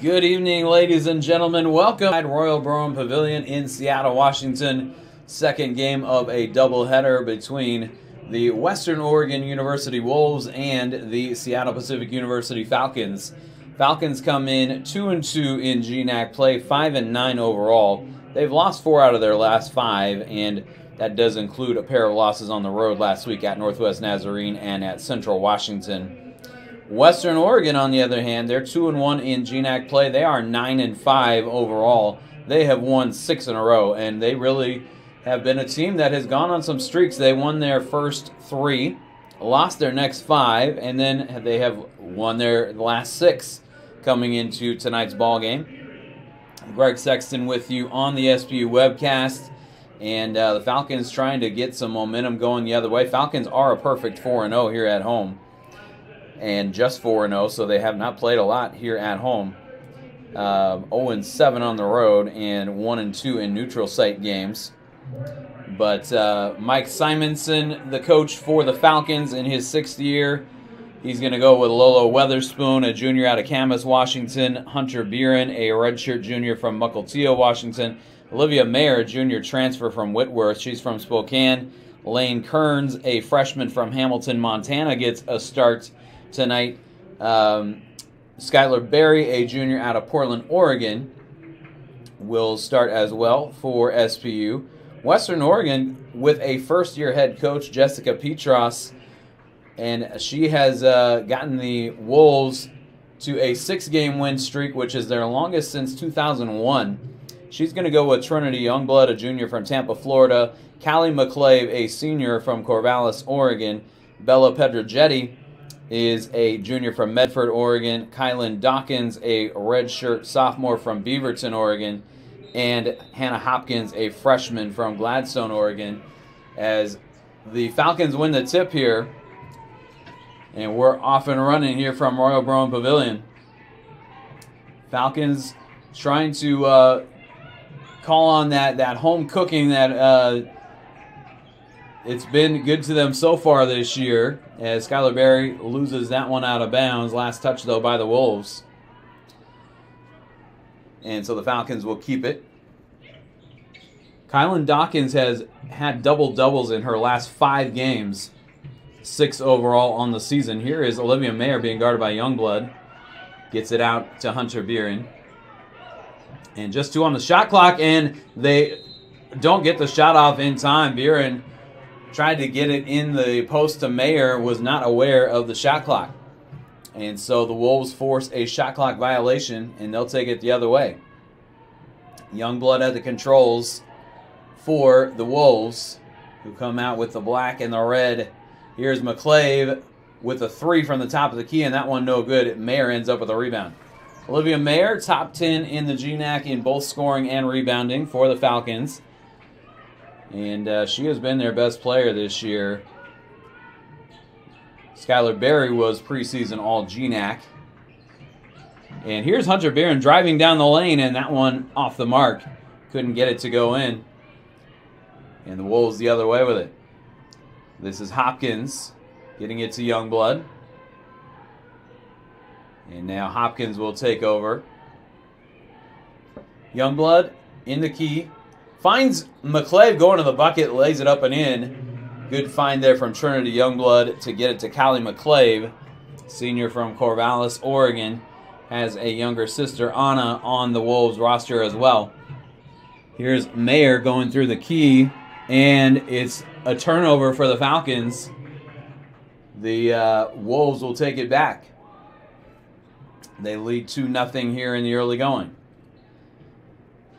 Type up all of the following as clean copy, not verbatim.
Good evening, ladies and gentlemen. Welcome to Royal Brown Pavilion in Seattle, Washington. Second game of a doubleheader between the Western Oregon University Wolves and the Seattle Pacific University Falcons. Falcons come in 2-2 in GNAC play, 5-9 overall. They've lost 4 out of their last 5, and that does include a pair of losses on the road last week at Northwest Nazarene and at Central Washington. Western Oregon, on the other hand, they're 2-1 in GNAC play. They are 9-5 overall. They have won 6 in a row, and they really have been a team that has gone on some streaks. They won their first 3, lost their next 5, and then they have won their last 6 coming into tonight's ball game. Greg Sexton with you on the SPU webcast, and the Falcons trying to get some momentum going the other way. Falcons are a perfect 4-0 here at home, and just 4-0, so they have not played a lot here at home. 0-7 on the road and 1-2 in neutral site games. But Mike Simonson, the coach for the Falcons in his 6th year, he's going to go with Lolo Weatherspoon, a junior out of Camas, Washington, Hunter Buren, a redshirt junior from Mukilteo, Washington, Olivia Mayer, a junior transfer from Whitworth, she's from Spokane, Lane Kearns, a freshman from Hamilton, Montana, gets a start tonight. Skylar Berry, a junior out of Portland, Oregon, will start as well for SPU. Western Oregon with a first-year head coach, Jessica Petros, and she has gotten the Wolves to a 6-game win streak, which is their longest since 2001. She's going to go with Trinity Youngblood, a junior from Tampa, Florida, Callie McClave, a senior from Corvallis, Oregon, Bella Pedrogetti is a junior from Medford, Oregon, Kylan Dawkins, a redshirt sophomore from Beaverton, Oregon, and Hannah Hopkins, a freshman from Gladstone, Oregon. As the Falcons win the tip here, and we're off and running here from Royal Brown Pavilion. Falcons trying to call on that home cooking that it's been good to them so far this year, as Skylar Berry loses that one out of bounds. Last touch, though, by the Wolves. And so the Falcons will keep it. Kylan Dawkins has had double-doubles in her last 5 games, 6 overall on the season. Here is Olivia Mayer being guarded by Youngblood. Gets it out to Hunter Buren. And just 2 on the shot clock, and they don't get the shot off in time. Buren tried to get it in the post to Mayer, was not aware of the shot clock. And so the Wolves force a shot clock violation, and they'll take it the other way. Youngblood at the controls for the Wolves, who come out with the black and the red. Here's McClave with a 3 from the top of the key, and that one no good. Mayer ends up with a rebound. Olivia Mayer, top 10 in the GNAC in both scoring and rebounding for the Falcons. And she has been their best player this year. Skylar Berry was preseason all GNAC. And here's Hunter Buren driving down the lane, and that one off the mark. Couldn't get it to go in. And the Wolves the other way with it. This is Hopkins getting it to Youngblood. And now Hopkins will take over. Youngblood in the key. Finds McClave going to the bucket, lays it up and in. Good find there from Trinity Youngblood to get it to Callie McClave, senior from Corvallis, Oregon. Has a younger sister, Anna, on the Wolves roster as well. Here's Mayer going through the key, and it's a turnover for the Falcons. The Wolves will take it back. They lead 2-0 here in the early going.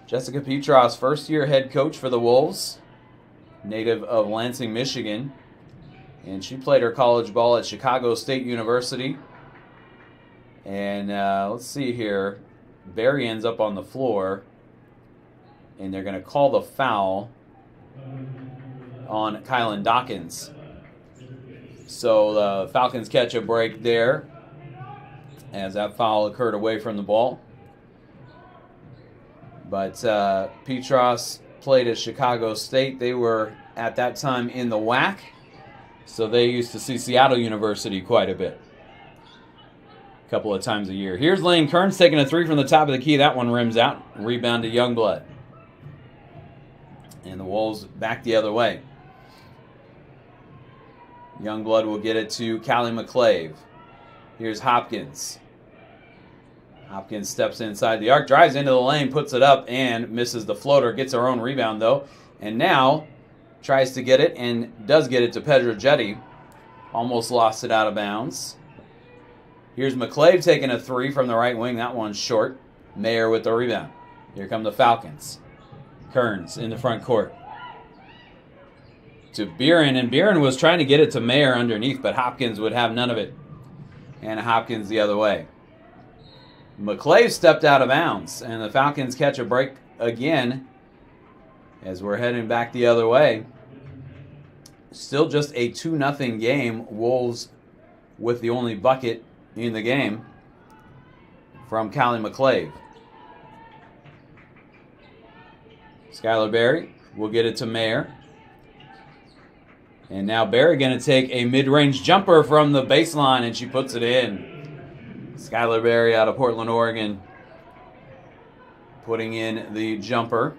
Jessica Petros, first-year head coach for the Wolves, native of Lansing, Michigan. And she played her college ball at Chicago State University. And let's see here. Berry ends up on the floor. And they're going to call the foul on Kylan Dawkins. So the Falcons catch a break there, as that foul occurred away from the ball. But Petros played at Chicago State. They were, at that time, in the WAC, so they used to see Seattle University quite a bit. a couple of times a year. Here's Lane Kearns taking a three from the top of the key. That one rims out. Rebound to Youngblood. And the Wolves back the other way. Youngblood will get it to Callie McClave. Here's Hopkins. Hopkins steps inside the arc, drives into the lane, puts it up, and misses the floater. Gets her own rebound, though. And now tries to get it and does get it to Pedrogetti. Almost lost it out of bounds. Here's McClave taking a three from the right wing. That one's short. Mayer with the rebound. Here come the Falcons. Kearns in the front court. To Beeren, and Beeren was trying to get it to Mayer underneath, but Hopkins would have none of it. And Hopkins the other way. McClave stepped out of bounds, and the Falcons catch a break again as we're heading back the other way. Still just a 2-0 game. Wolves with the only bucket in the game from Callie McClave. Skylar Berry will get it to Mayer. And now Berry going to take a mid-range jumper from the baseline, and she puts it in. Skylar Berry out of Portland, Oregon, putting in the jumper.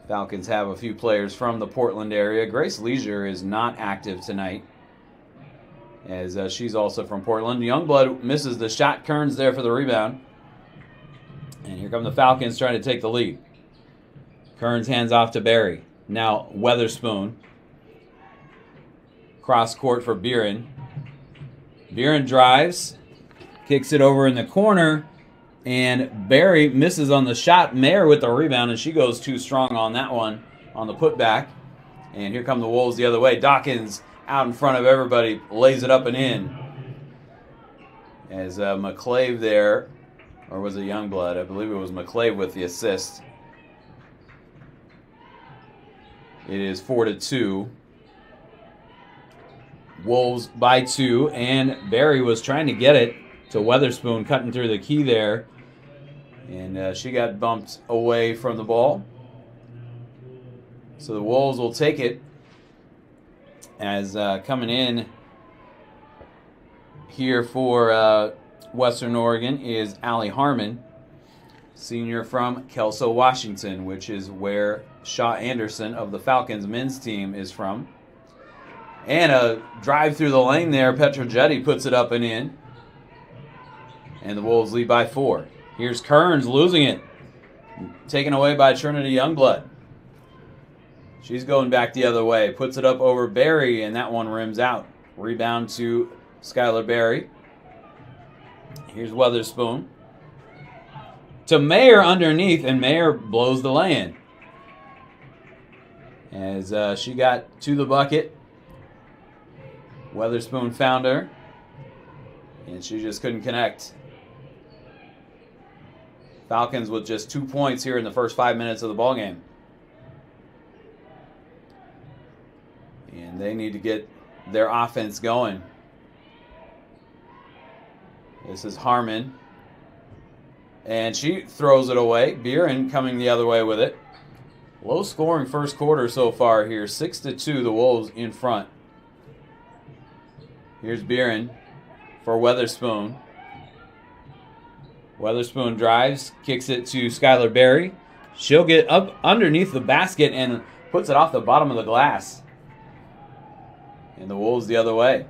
Falcons have a few players from the Portland area. Grace Leisure is not active tonight, as she's also from Portland. Youngblood misses the shot. Kearns there for the rebound. And here come the Falcons trying to take the lead. Kearns hands off to Berry. Now Weatherspoon. Cross court for Beeren. Beeren drives, kicks it over in the corner, and Berry misses on the shot. Mayer with the rebound, and she goes too strong on that one on the putback. And here come the Wolves the other way. Dawkins out in front of everybody, lays it up and in. As McClave there, or was it Youngblood? I believe it was McClave with the assist. It is 4-2. Wolves by 2, and Berry was trying to get it to Weatherspoon, cutting through the key there. And she got bumped away from the ball. So the Wolves will take it, as coming in here for Western Oregon is Allie Harmon, senior from Kelso, Washington, which is where Shaw Anderson of the Falcons men's team is from. And a drive through the lane there. Pedrogetti puts it up and in. And the Wolves lead by 4. Here's Kearns losing it. Taken away by Trinity Youngblood. She's going back the other way. Puts it up over Berry, and that one rims out. Rebound to Skylar Berry. Here's Weatherspoon. To Mayer underneath, and Mayer blows the lay-in. As she got to the bucket. Weatherspoon found her, and she just couldn't connect. Falcons with just 2 points here in the first 5 minutes of the ballgame. And they need to get their offense going. This is Harmon. And she throws it away. Beeren coming the other way with it. Low scoring first quarter so far here. 6-2, the Wolves in front. Here's Beeren for Weatherspoon. Weatherspoon drives, kicks it to Skylar Berry. She'll get up underneath the basket and puts it off the bottom of the glass. And the Wolves the other way.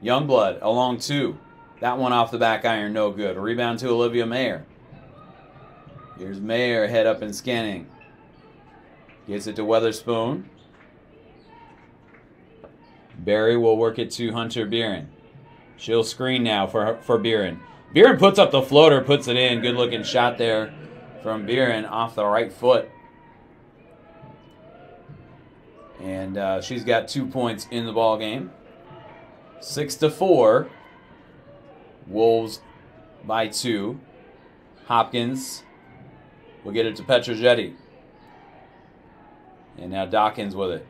Youngblood along 2. That one off the back iron, no good. A rebound to Olivia Mayer. Here's Mayer, head up and scanning. Gets it to Weatherspoon. Berry will work it to Hunter Beeren. She'll screen now for Beeren. Beeren puts up the floater, puts it in. Good looking shot there from Beeren off the right foot. And she's got 2 points in the ball game. 6-4. Wolves by 2. Hopkins will get it to Pedrogetti. And now Dawkins with it.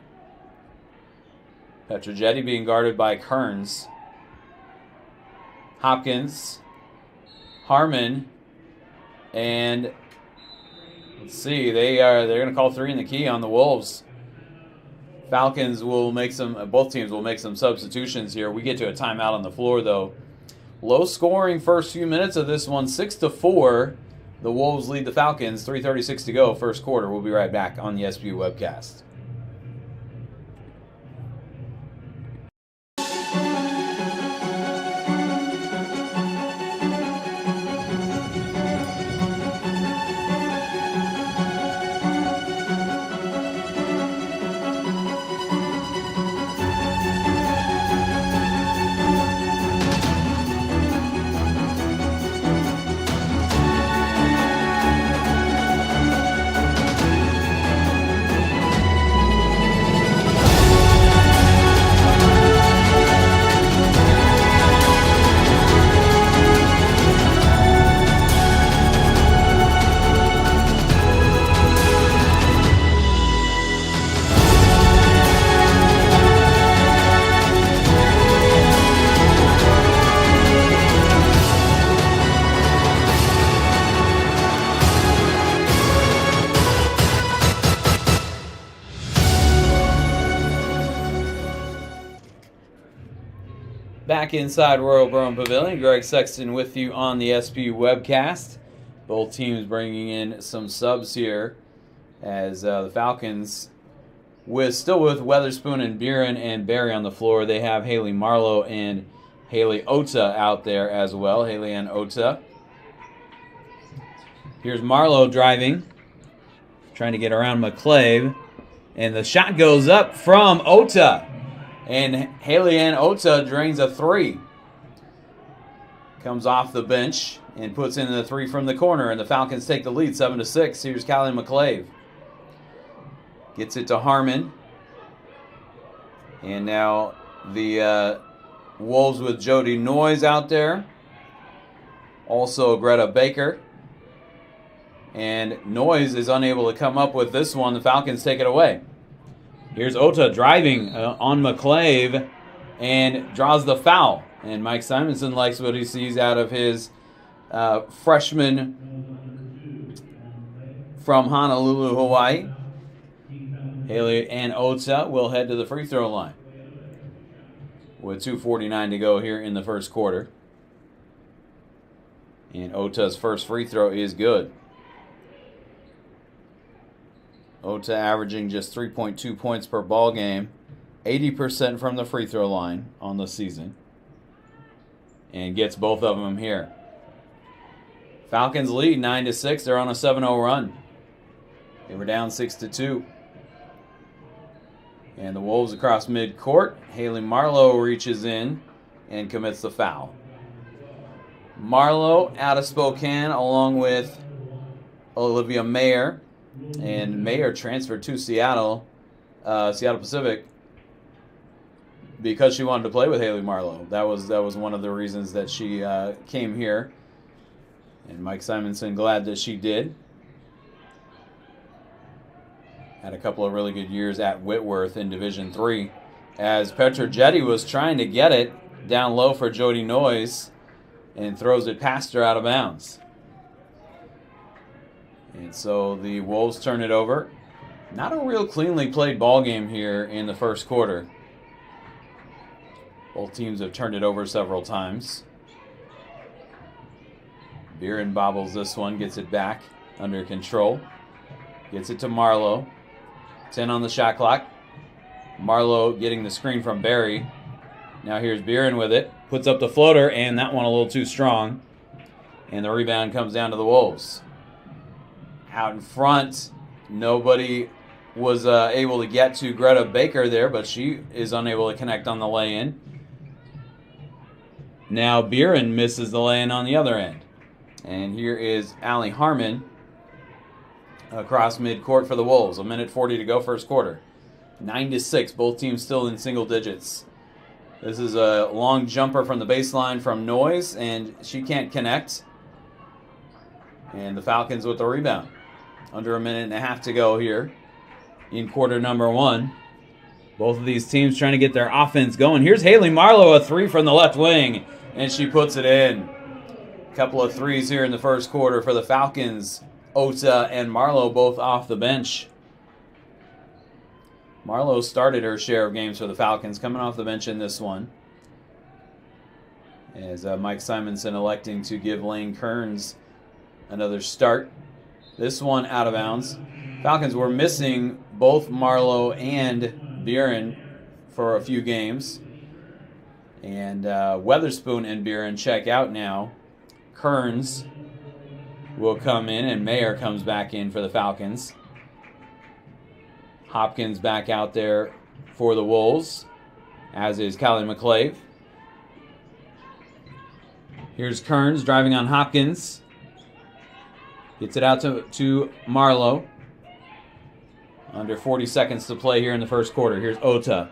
Pedrogetti being guarded by Kearns. Hopkins. Harmon. And let's see, they're going to call 3 in the key on the Wolves. Falcons will make both teams will make some substitutions here. We get to a timeout on the floor, though. Low scoring first few minutes of this one, 6-4. The Wolves lead the Falcons, 3:36 to go, first quarter. We'll be right back on the SBU webcast. Back inside Royal Brown Pavilion, Greg Sexton with you on the SBU webcast. Both teams bringing in some subs here as the Falcons, still with Weatherspoon and Buren and Barry on the floor. They have Haley Marlowe and Haley Ota out there as well. Haley and Ota. Here's Marlowe driving, trying to get around McClave, and the shot goes up from Ota. And Haley Ann Ota drains a three. Comes off the bench and puts in the three from the corner, and the Falcons take the lead 7-6. Here's Callie McClave. Gets it to Harmon. And now the Wolves with Jody Noyes out there. Also Greta Baker. And Noyes is unable to come up with this one. The Falcons take it away. Here's Ota driving on McClave and draws the foul. And Mike Simonson likes what he sees out of his freshman from Honolulu, Hawaii. Haley and Ota will head to the free throw line with 2:49 to go here in the first quarter. And Ota's first free throw is good. Ota averaging just 3.2 points per ball game, 80% from the free throw line on the season, and gets both of them here. Falcons lead 9-6. They're on a 7-0 run. They were down 6-2. And the Wolves across midcourt. Haley Marlowe reaches in and commits the foul. Marlowe out of Spokane along with Olivia Mayer. And Mayer transferred to Seattle Pacific, because she wanted to play with Haley Marlowe. That was one of the reasons that she came here. And Mike Simonson glad that she did. Had a couple of really good years at Whitworth in Division III. As Petrojetti was trying to get it down low for Jody Noyes and throws it past her out of bounds. And so the Wolves turn it over. Not a real cleanly played ball game here in the first quarter. Both teams have turned it over several times. Buren bobbles this one, gets it back under control. Gets it to Marlowe. 10 on the shot clock. Marlowe getting the screen from Barry. Now here's Buren with it. Puts up the floater, and that one a little too strong. And the rebound comes down to the Wolves. Out in front, nobody was able to get to Greta Baker there, but she is unable to connect on the lay-in. Now Buren misses the lay-in on the other end. And here is Allie Harmon across midcourt for the Wolves. 1:40 to go, first quarter. 9-6, both teams still in single digits. This is a long jumper from the baseline from Noyes, and she can't connect. And the Falcons with the rebound. Under 1.5 to go here in quarter number one. Both of these teams trying to get their offense going. Here's Haley Marlowe, a three from the left wing, and she puts it in. A couple of threes here in the first quarter for the Falcons. Ota and Marlowe both off the bench. Marlowe started her share of games for the Falcons, coming off the bench in this one. As Mike Simonson electing to give Lane Kearns another start. This one out of bounds. Falcons were missing both Marlowe and Buren for a few games. And Weatherspoon and Buren check out now. Kearns will come in, and Mayer comes back in for the Falcons. Hopkins back out there for the Wolves, as is Callie McClave. Here's Kearns driving on Hopkins. Gets it out to Marlowe. Under 40 seconds to play here in the first quarter. Here's Ota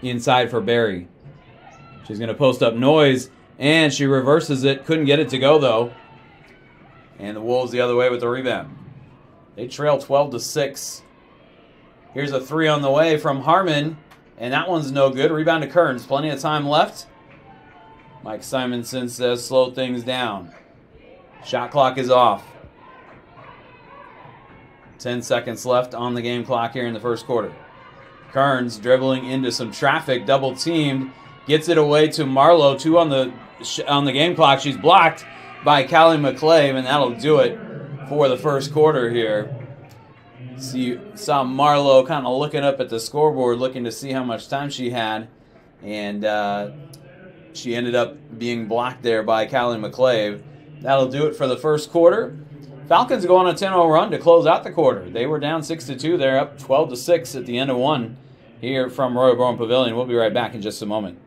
inside for Barry. She's going to post up Noise, and she reverses it. Couldn't get it to go, though. And the Wolves the other way with the rebound. They trail 12-6. Here's a three on the way from Harmon, and that one's no good. Rebound to Kearns. Plenty of time left. Mike Simonson says slow things down. Shot clock is off. 10 seconds left on the game clock here in the first quarter. Kearns dribbling into some traffic, double teamed, gets it away to Marlowe. 2 on the game clock. She's blocked by Callie McClave, and that'll do it for the first quarter here. So you saw Marlowe kind of looking up at the scoreboard, looking to see how much time she had, and she ended up being blocked there by Callie McClave. That'll do it for the first quarter. Falcons go on a 10-0 run to close out the quarter. They were down 6-2. They're up 12-6 at the end of one here from Royal Brown Pavilion. We'll be right back in just a moment.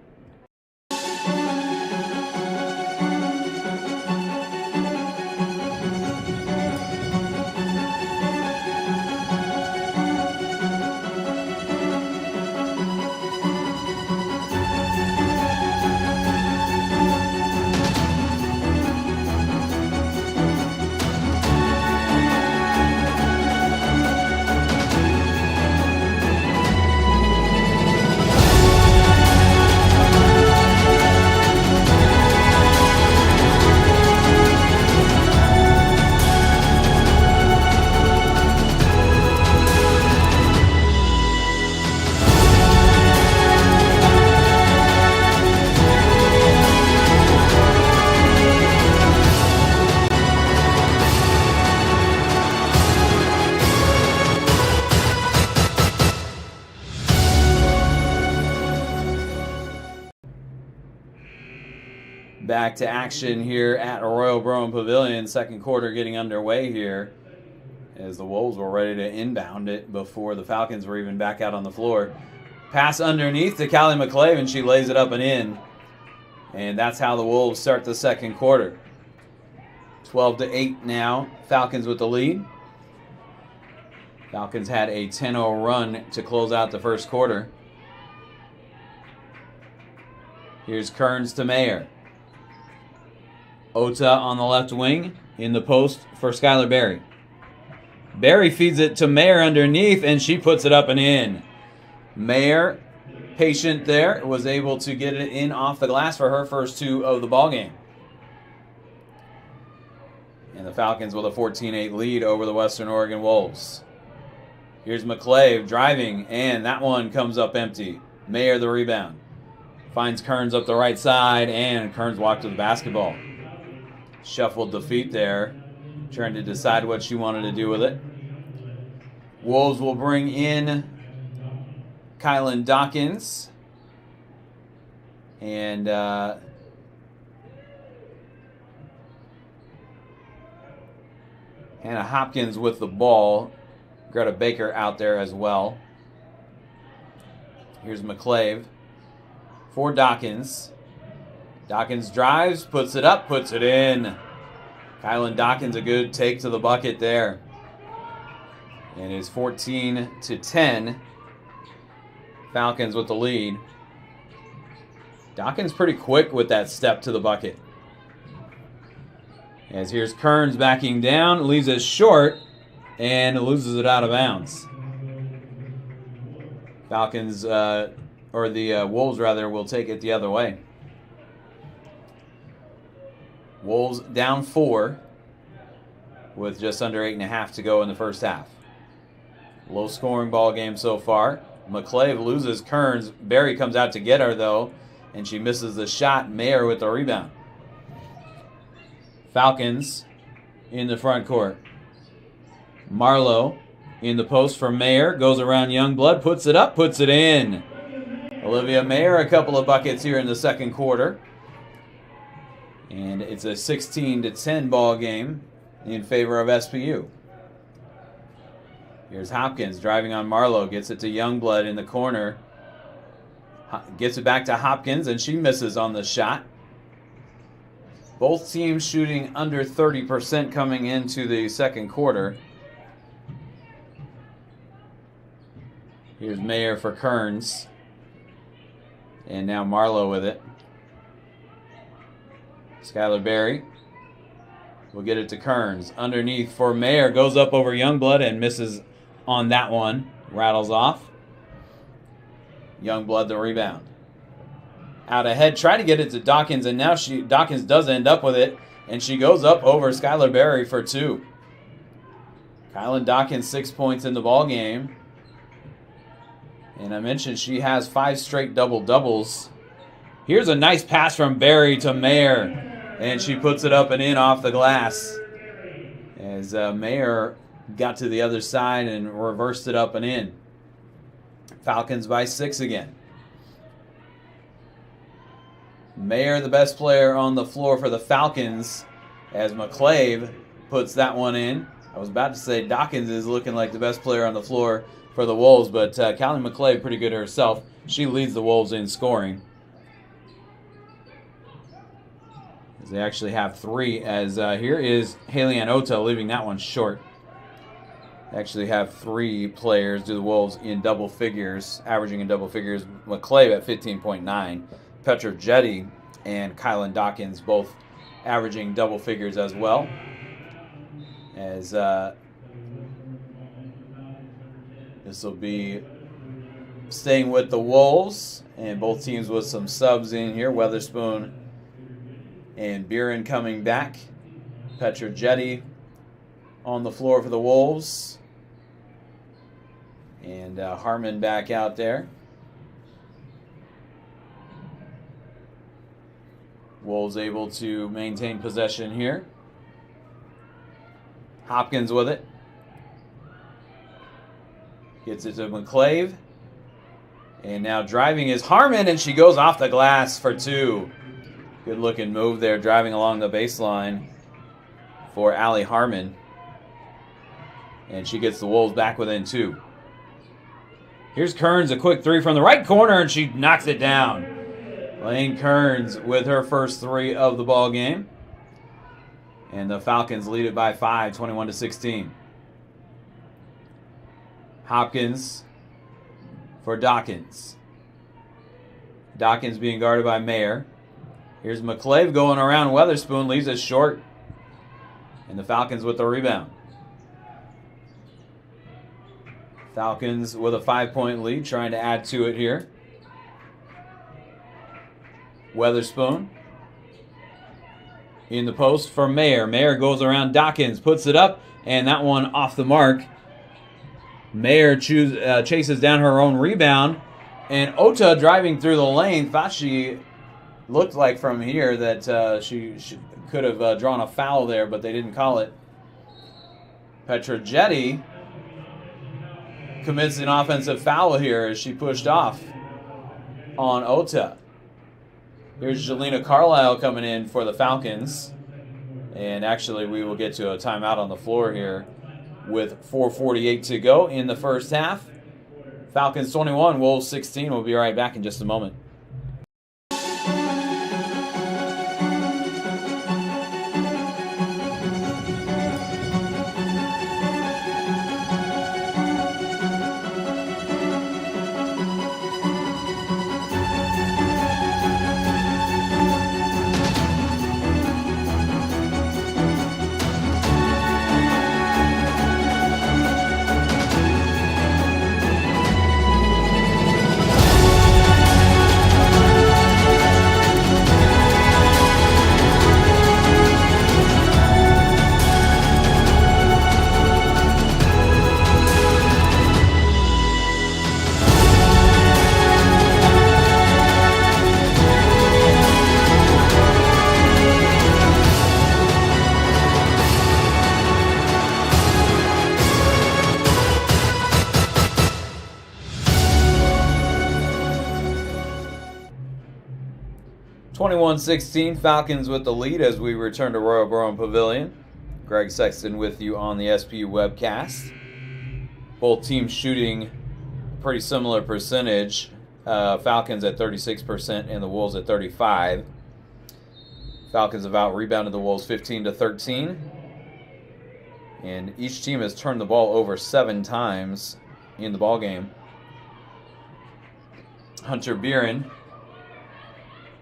Back to action here at Royal Brown Pavilion. Second quarter getting underway here as the Wolves were ready to inbound it before the Falcons were even back out on the floor. Pass underneath to Callie McClave, and she lays it up and in. And that's how the Wolves start the second quarter. 12-8 now. Falcons with the lead. Falcons had a 10-0 run to close out the first quarter. Here's Kearns to Mayer. Ota on the left wing in the post for Skylar Berry. Berry feeds it to Mayer underneath, and she puts it up and in. Mayer, patient there, was able to get it in off the glass for her first 2 of the ball game. And the Falcons with a 14-8 lead over the Western Oregon Wolves. Here's McClave driving, and that one comes up empty. Mayer the rebound. Finds Kearns up the right side, and Kearns walked to the basketball. Shuffled the feet there, trying to decide what she wanted to do with it. Wolves will bring in Kylan Dawkins. And Hannah Hopkins with the ball. Greta Baker out there as well. Here's McClave for Dawkins. Dawkins drives, puts it up, puts it in. Kylan Dawkins, a good take to the bucket there. And it's 14-10. Falcons with the lead. Dawkins pretty quick with that step to the bucket. As here's Kearns backing down, leaves it short, and loses it out of bounds. Falcons, or the Wolves rather, will take it the other way. Wolves down 4 with just under 8.5 to go in the first half. Low scoring ball game so far. McClave loses Kearns. Berry comes out to get her though, and she misses the shot. Mayer with the rebound. Falcons in the front court. Marlowe in the post for Mayer. Goes around Youngblood. Puts it up. Puts it in. Olivia Mayer, a couple of buckets here in the second quarter. And it's a 16-10 ball game in favor of SPU. Here's Hopkins driving on Marlowe. Gets it to Youngblood in the corner. Gets it back to Hopkins, and she misses on the shot. Both teams shooting under 30% coming into the second quarter. Here's Mayer for Kearns. And now Marlowe with it. Skylar Berry will get it to Kearns. Underneath for Mayer. Goes up over Youngblood and misses on that one. Rattles off. Youngblood the rebound. Out ahead. Try to get it to Dawkins. And now Dawkins does end up with it. And she goes up over Skylar Berry for 2. Kylan Dawkins 6 points in the ball game. And I mentioned she has 5 straight double-doubles. Here's a nice pass from Berry to Mayer. And she puts it up and in off the glass. As Mayer got to the other side and reversed it up and in. Falcons by 6 again. Mayer, the best player on the floor for the Falcons, as McClave puts that one in. I was about to say Dawkins is looking like the best player on the floor for the Wolves, but Callie McClave pretty good herself. She leads the Wolves in scoring. They actually have 3, as here is Haley Ann Ota leaving that one short. They actually have 3 players do the Wolves in double figures, averaging in double figures. McClave at 15.9. Petra Jetty and Kylan Dawkins both averaging double figures as well. As this will be staying with the Wolves, and both teams with some subs in here. Weatherspoon and Buren coming back. Petra Jetty on the floor for the Wolves. And Harmon back out there. Wolves able to maintain possession here. Hopkins with it. Gets it to McClave. And now driving is Harmon, and she goes off the glass for 2. Good looking move there, driving along the baseline for Allie Harmon. And she gets the Wolves back within 2. Here's Kearns, a quick 3 from the right corner, and she knocks it down. Lane Kearns with her first 3 of the ball game. And the Falcons lead it by 5, 21-16. Hopkins for Dawkins. Dawkins being guarded by Mayer. Here's McClave going around Weatherspoon, leaves it short. And the Falcons with the rebound. Falcons with a 5-point lead, trying to add to it here. Weatherspoon in the post for Mayer. Mayer goes around Dawkins, puts it up, and that one off the mark. Mayer chases down her own rebound, and Ota driving through the lane. Thought she looked like from here that she could have drawn a foul there, but they didn't call it. Petra Jetty commits an offensive foul here as she pushed off on Ota. Here's Jelena Carlisle coming in for the Falcons. And actually, we will get to a timeout on the floor here with 4:48 to go in the first half. Falcons 21, Wolves 16. We'll be right back in just a moment. 21-16, Falcons with the lead as we return to Royal Brougham Pavilion. Greg Sexton with you on the SPU webcast. Both teams shooting a pretty similar percentage. Falcons at 36% and the Wolves at 35%. Falcons have out-rebounded the Wolves 15-13. And each team has turned the ball over 7 times in the ball game. Hunter Buren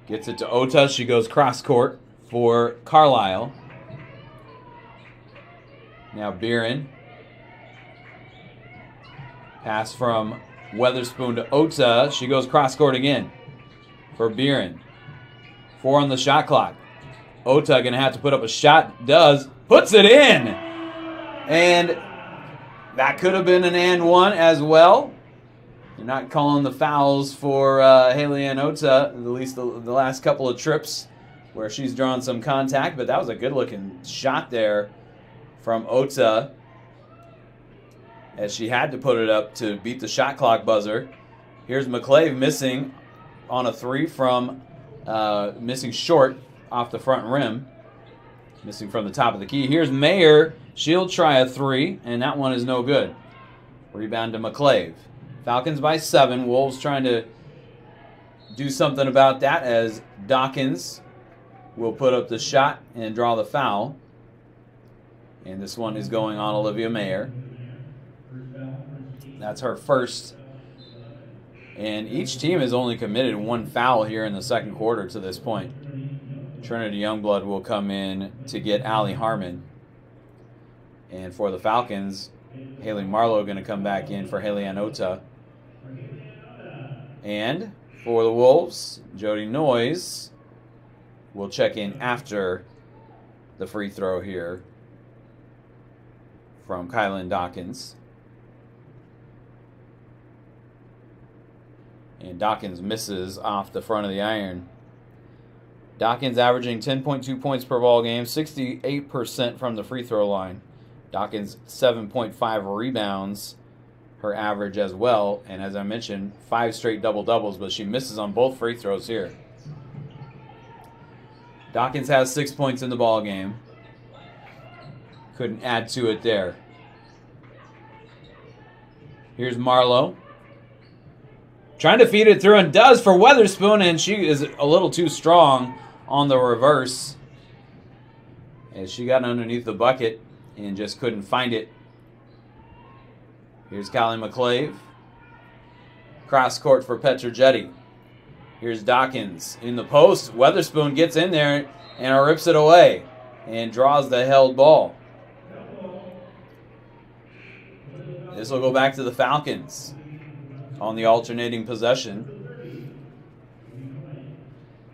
gets it to Ota. She goes cross-court for Carlisle. Now Buren. Pass from Weatherspoon to Ota. She goes cross-court again for Buren. 4 on the shot clock. Ota going to have to put up a shot. Does. Puts it in. And that could have been an and one as well. You're not calling the fouls for Haley Ann Ota, at least the last couple of trips where she's drawn some contact. But that was a good-looking shot there from Ota, as she had to put it up to beat the shot clock buzzer. Here's McClave missing on a 3 from missing short off the front rim. Missing from the top of the key. Here's Mayer. She'll try a 3, and that one is no good. Rebound to McClave. Falcons by 7. Wolves trying to do something about that as Dawkins will put up the shot and draw the foul. And this one is going on Olivia Mayer. That's her first. And each team has only committed 1 foul here in the second quarter to this point. Trinity Youngblood will come in to get Allie Harmon. And for the Falcons, Haley Marlowe going to come back in for Haley Ann Ota. And for the Wolves, Jody Noyes will check in after the free throw here from Kylan Dawkins. And Dawkins misses off the front of the iron. Dawkins averaging 10.2 points per ball game, 68% from the free throw line. Dawkins 7.5 rebounds, her average as well. And as I mentioned, 5 straight double-doubles, but she misses on both free throws here. Dawkins has 6 points in the ball game. Couldn't add to it there. Here's Marlowe. Trying to feed it through and does for Weatherspoon, and she is a little too strong on the reverse. As she got underneath the bucket and just couldn't find it. Here's Callie McClave. Cross court for Petrojetti. Here's Dawkins in the post. Weatherspoon gets in there and rips it away and draws the held ball. This will go back to the Falcons on the alternating possession.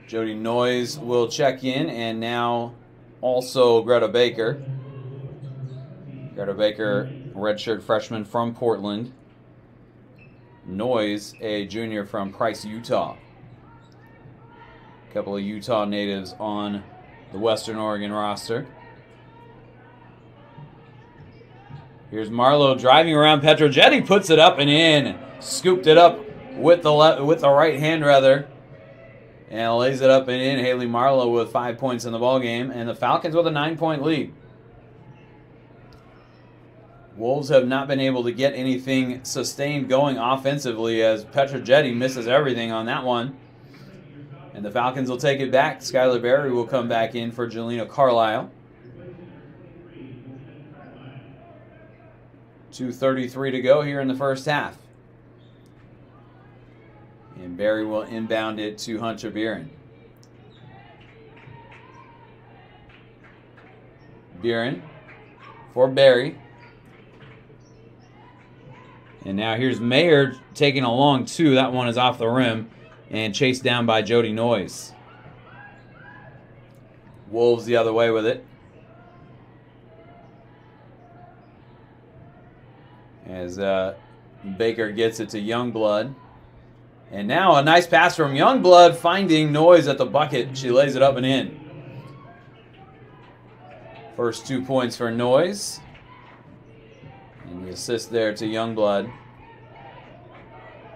Jody Noyes will check in, and now also Greta Baker. Greta Baker, redshirt freshman from Portland. Noyes, a junior from Price, Utah. A couple of Utah natives on the Western Oregon roster. Here's Marlowe driving around Petrojetti, puts it up and in. Scooped it up with the right hand rather, and lays it up and in. Haley Marlowe with 5 points in the ball game, and the Falcons with a 9-point lead. Wolves have not been able to get anything sustained going offensively as Petrojetti misses everything on that one. And the Falcons will take it back. Skylar Berry will come back in for Jelena Carlisle. 2:33 to go here in the first half. And Berry will inbound it to Hunter Buren. Buren for Berry. And now here's Mayer taking a long 2. That one is off the rim and chased down by Jody Noyes. Wolves the other way with it. As Baker gets it to Youngblood. And now a nice pass from Youngblood, finding Noyes at the bucket. She lays it up and in. First 2 points for Noyes. And the assist there to Youngblood.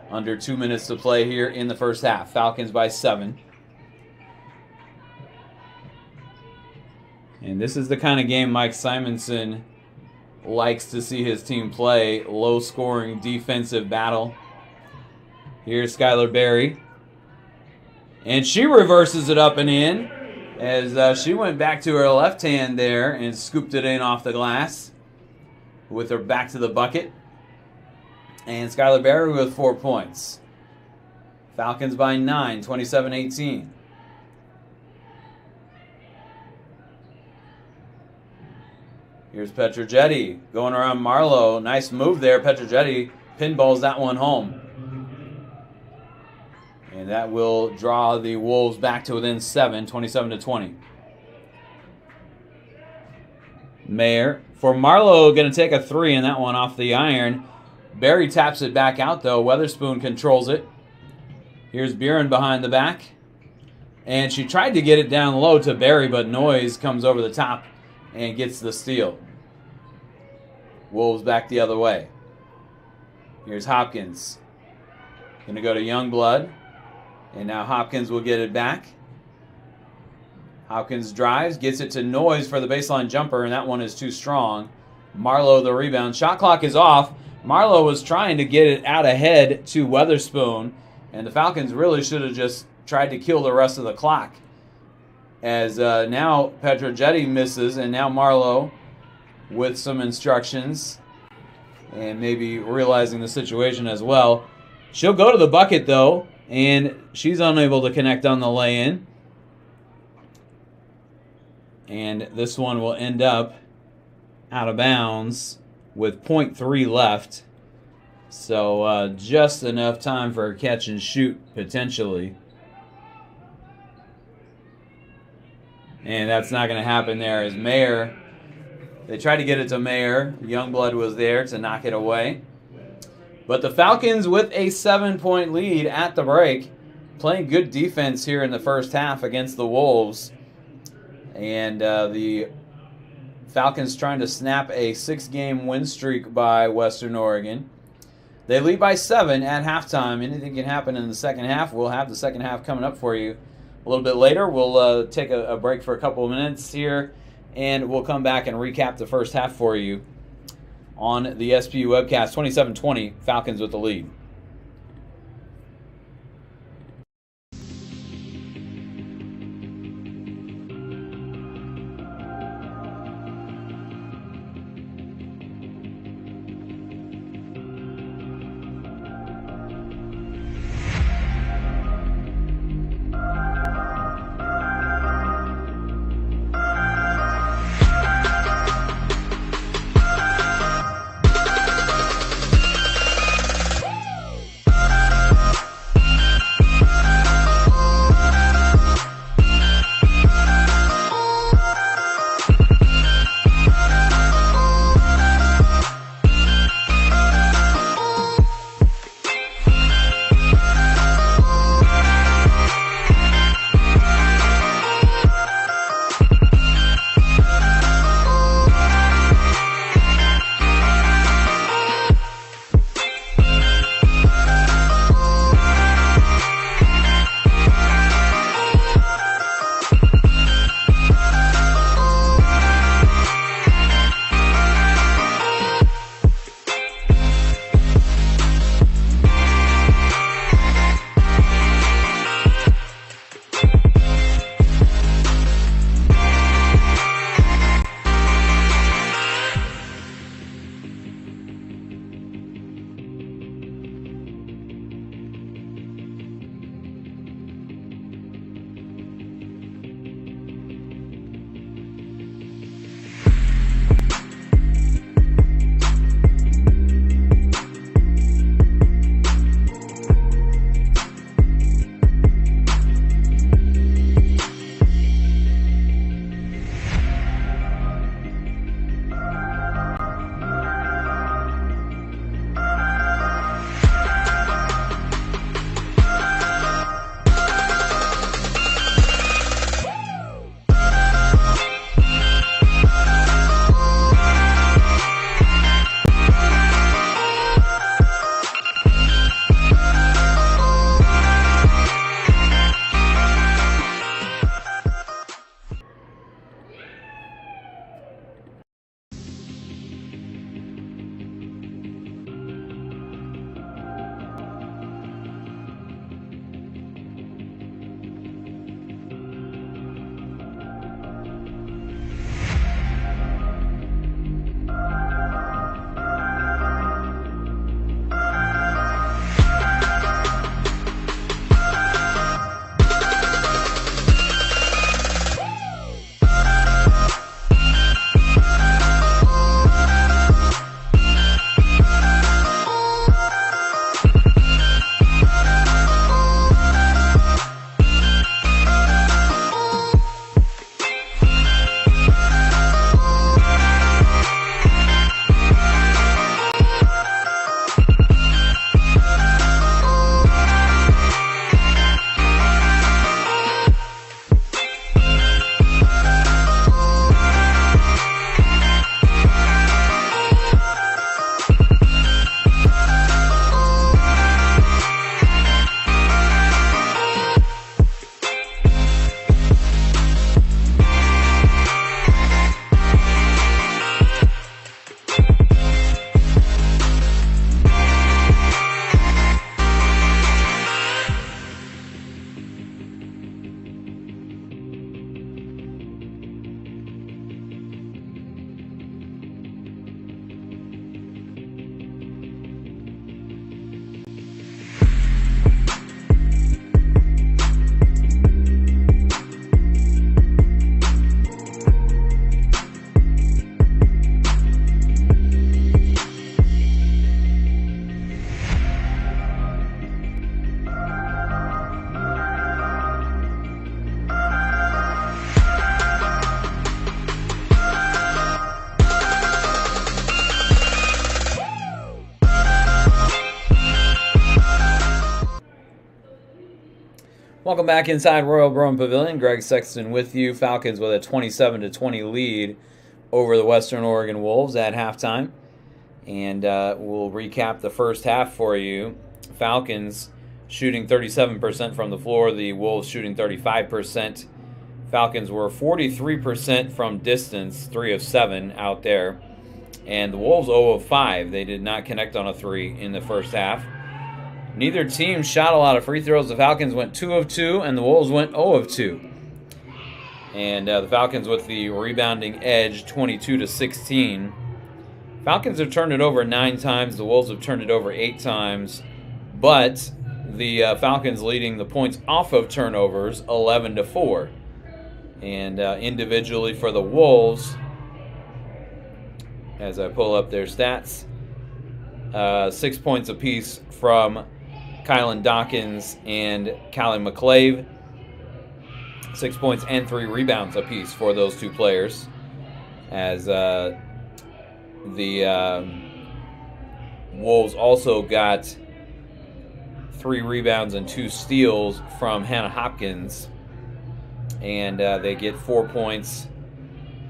Under 2 minutes to play here in the first half. Falcons by 7. And this is the kind of game Mike Simonson likes to see his team play. Low-scoring defensive battle. Here's Skylar Berry. And she reverses it up and in as she went back to her left hand there and scooped it in off the glass with her back to the bucket. And Skylar Berry with 4 points. Falcons by 9, 27-18. Here's Petrojetti going around Marlowe. Nice move there. Petrojetti pinballs that one home. And that will draw the Wolves back to within 7, 27-20. Mayer for Marlowe, going to take a 3 in that one off the iron. Berry taps it back out, though. Weatherspoon controls it. Here's Buren behind the back. And she tried to get it down low to Berry, but Noyes comes over the top and gets the steal. Wolves back the other way. Here's Hopkins. Going to go to Youngblood. And now Hopkins will get it back. Hopkins drives, gets it to Noyes for the baseline jumper, and that one is too strong. Marlowe the rebound. Shot clock is off. Marlowe was trying to get it out ahead to Weatherspoon, and the Falcons really should have just tried to kill the rest of the clock. As now Petrojetti misses, and now Marlowe with some instructions and maybe realizing the situation as well. She'll go to the bucket, though, and she's unable to connect on the lay-in. And this one will end up out of bounds with 0.3 left. So just enough time for a catch and shoot, potentially. And that's not going to happen there as Mayer, they tried to get it to Mayer. Youngblood was there to knock it away. But the Falcons with a 7-point lead at the break, playing good defense here in the first half against the Wolves. And the Falcons trying to snap a 6-game win streak by Western Oregon. They lead by 7 at halftime. Anything can happen in the second half. We'll have the second half coming up for you a little bit later. We'll take a break for a couple of minutes here, and we'll come back and recap the first half for you on the SPU webcast. 27-20, Falcons with the lead. Welcome back inside Royal Brome Pavilion. Greg Sexton with you. Falcons with a 27-20 lead over the Western Oregon Wolves at halftime. And we'll recap the first half for you. Falcons shooting 37% from the floor. The Wolves shooting 35%. Falcons were 43% from distance, 3 of 7 out there. And the Wolves 0 of 5. They did not connect on a 3 in the first half. Neither team shot a lot of free throws. The Falcons went 2 of 2, and the Wolves went 0 of 2. And the Falcons with the rebounding edge, 22-16. Falcons have turned it over 9 times. The Wolves have turned it over 8 times. But the Falcons leading the points off of turnovers, 11-4. And individually for the Wolves, as I pull up their stats, 6 points apiece from Kylan Dawkins and Callie McClave. 6 points and 3 rebounds apiece for those two players. As the Wolves also got 3 rebounds and 2 steals from Hannah Hopkins. And they get 4 points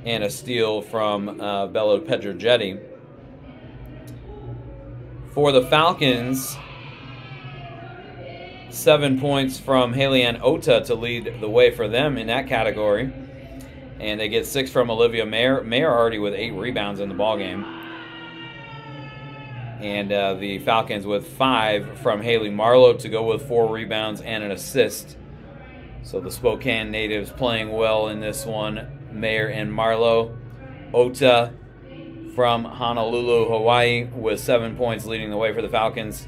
and a steal from Bella Pedrogetti. For the Falcons, 7 points from Haley-Ann Ota to lead the way for them in that category. And they get 6 from Olivia Mayer. Mayer already with 8 rebounds in the ballgame. And the Falcons with 5 from Haley Marlowe to go with 4 rebounds and an assist. So the Spokane natives playing well in this one. Mayer and Marlowe. Ota from Honolulu, Hawaii, with 7 points leading the way for the Falcons.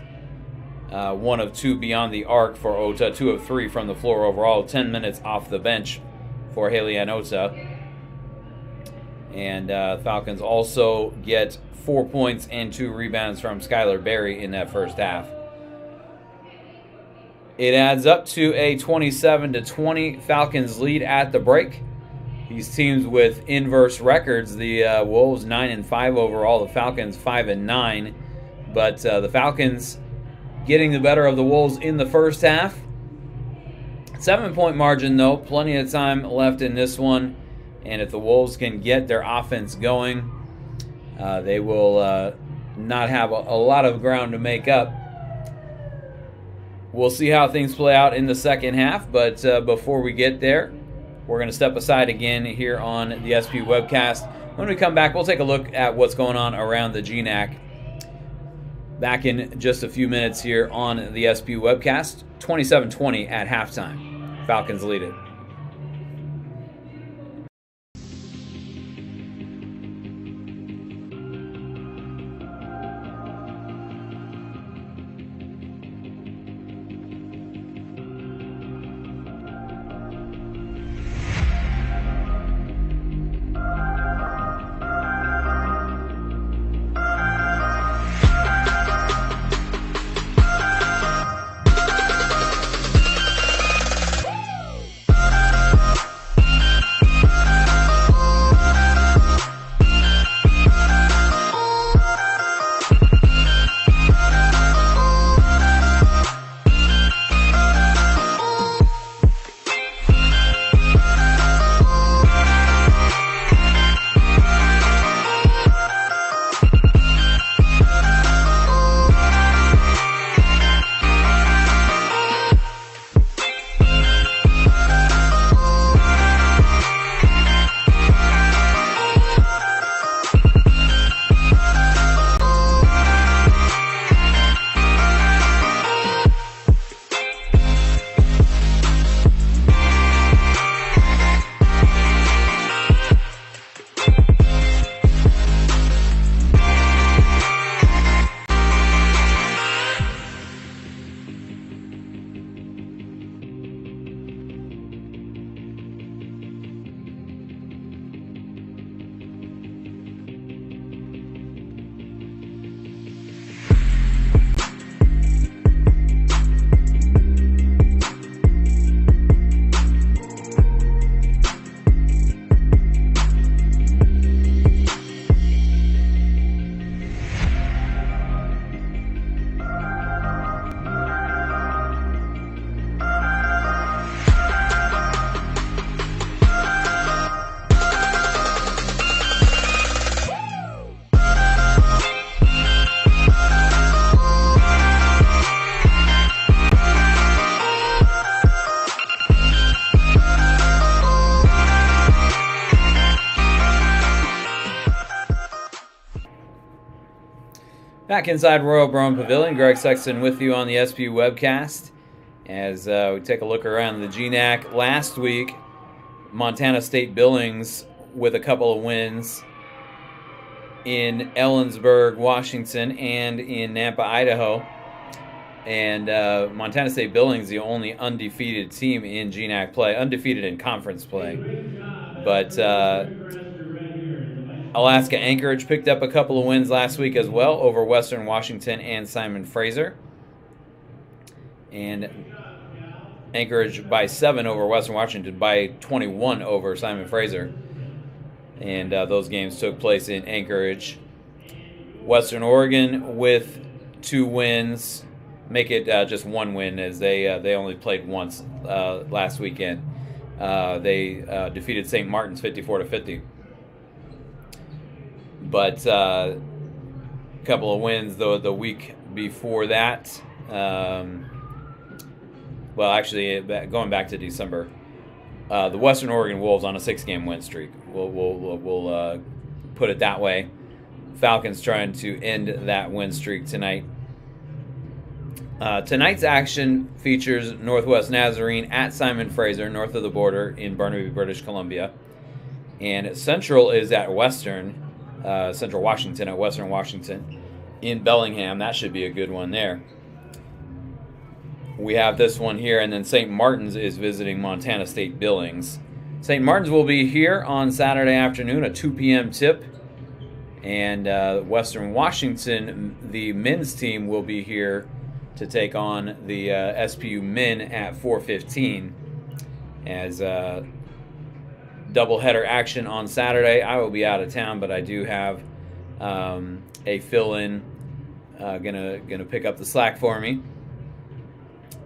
1 of 2 beyond the arc for Ota, 2 of 3 from the floor overall, 10 minutes off the bench for Haley-Ann Ota. And Falcons also get 4 points and 2 rebounds from Skylar Berry in that first half. It adds up to a 27-20 Falcons lead at the break. These teams with inverse records, the Wolves 9-5 overall, the Falcons 5-9. But the Falcons getting the better of the Wolves in the first half. 7-point margin, though. Plenty of time left in this one. And if the Wolves can get their offense going, they will not have a lot of ground to make up. We'll see how things play out in the second half. But before we get there, we're going to step aside again here on the SP webcast. When we come back, we'll take a look at what's going on around the GNAC. Back in just a few minutes here on the SP webcast. 27-20 at halftime. Falcons lead it. Back inside Royal Brown Pavilion, Greg Sexton with you on the SPU webcast as we take a look around the GNAC. Last week, Montana State Billings with a couple of wins in Ellensburg, Washington, and in Nampa, Idaho. And Montana State Billings, the only undefeated team in GNAC play, undefeated in conference play. But Alaska Anchorage picked up a couple of wins last week as well over Western Washington and Simon Fraser. And Anchorage by 7 over Western Washington, by 21 over Simon Fraser. And those games took place in Anchorage. Western Oregon with 2 wins, make it just 1 win as they only played once last weekend. They defeated St. Martin's 54-50. But a couple of wins though the week before that. Well, actually, going back to December, the Western Oregon Wolves on a 6-game win streak. We'll put it that way. Falcons trying to end that win streak tonight. Tonight's action features Northwest Nazarene at Simon Fraser, north of the border in Burnaby, British Columbia. And Central is at Central Washington at Western Washington in Bellingham. That should be a good one there. We have this one here, and then St. Martin's is visiting Montana State Billings. St. Martin's will be here on Saturday afternoon, a 2 p.m. tip. And Western Washington, the men's team, will be here to take on the SPU men at 4:15 as doubleheader action on Saturday. I will be out of town, but I do have a fill-in gonna pick up the slack for me.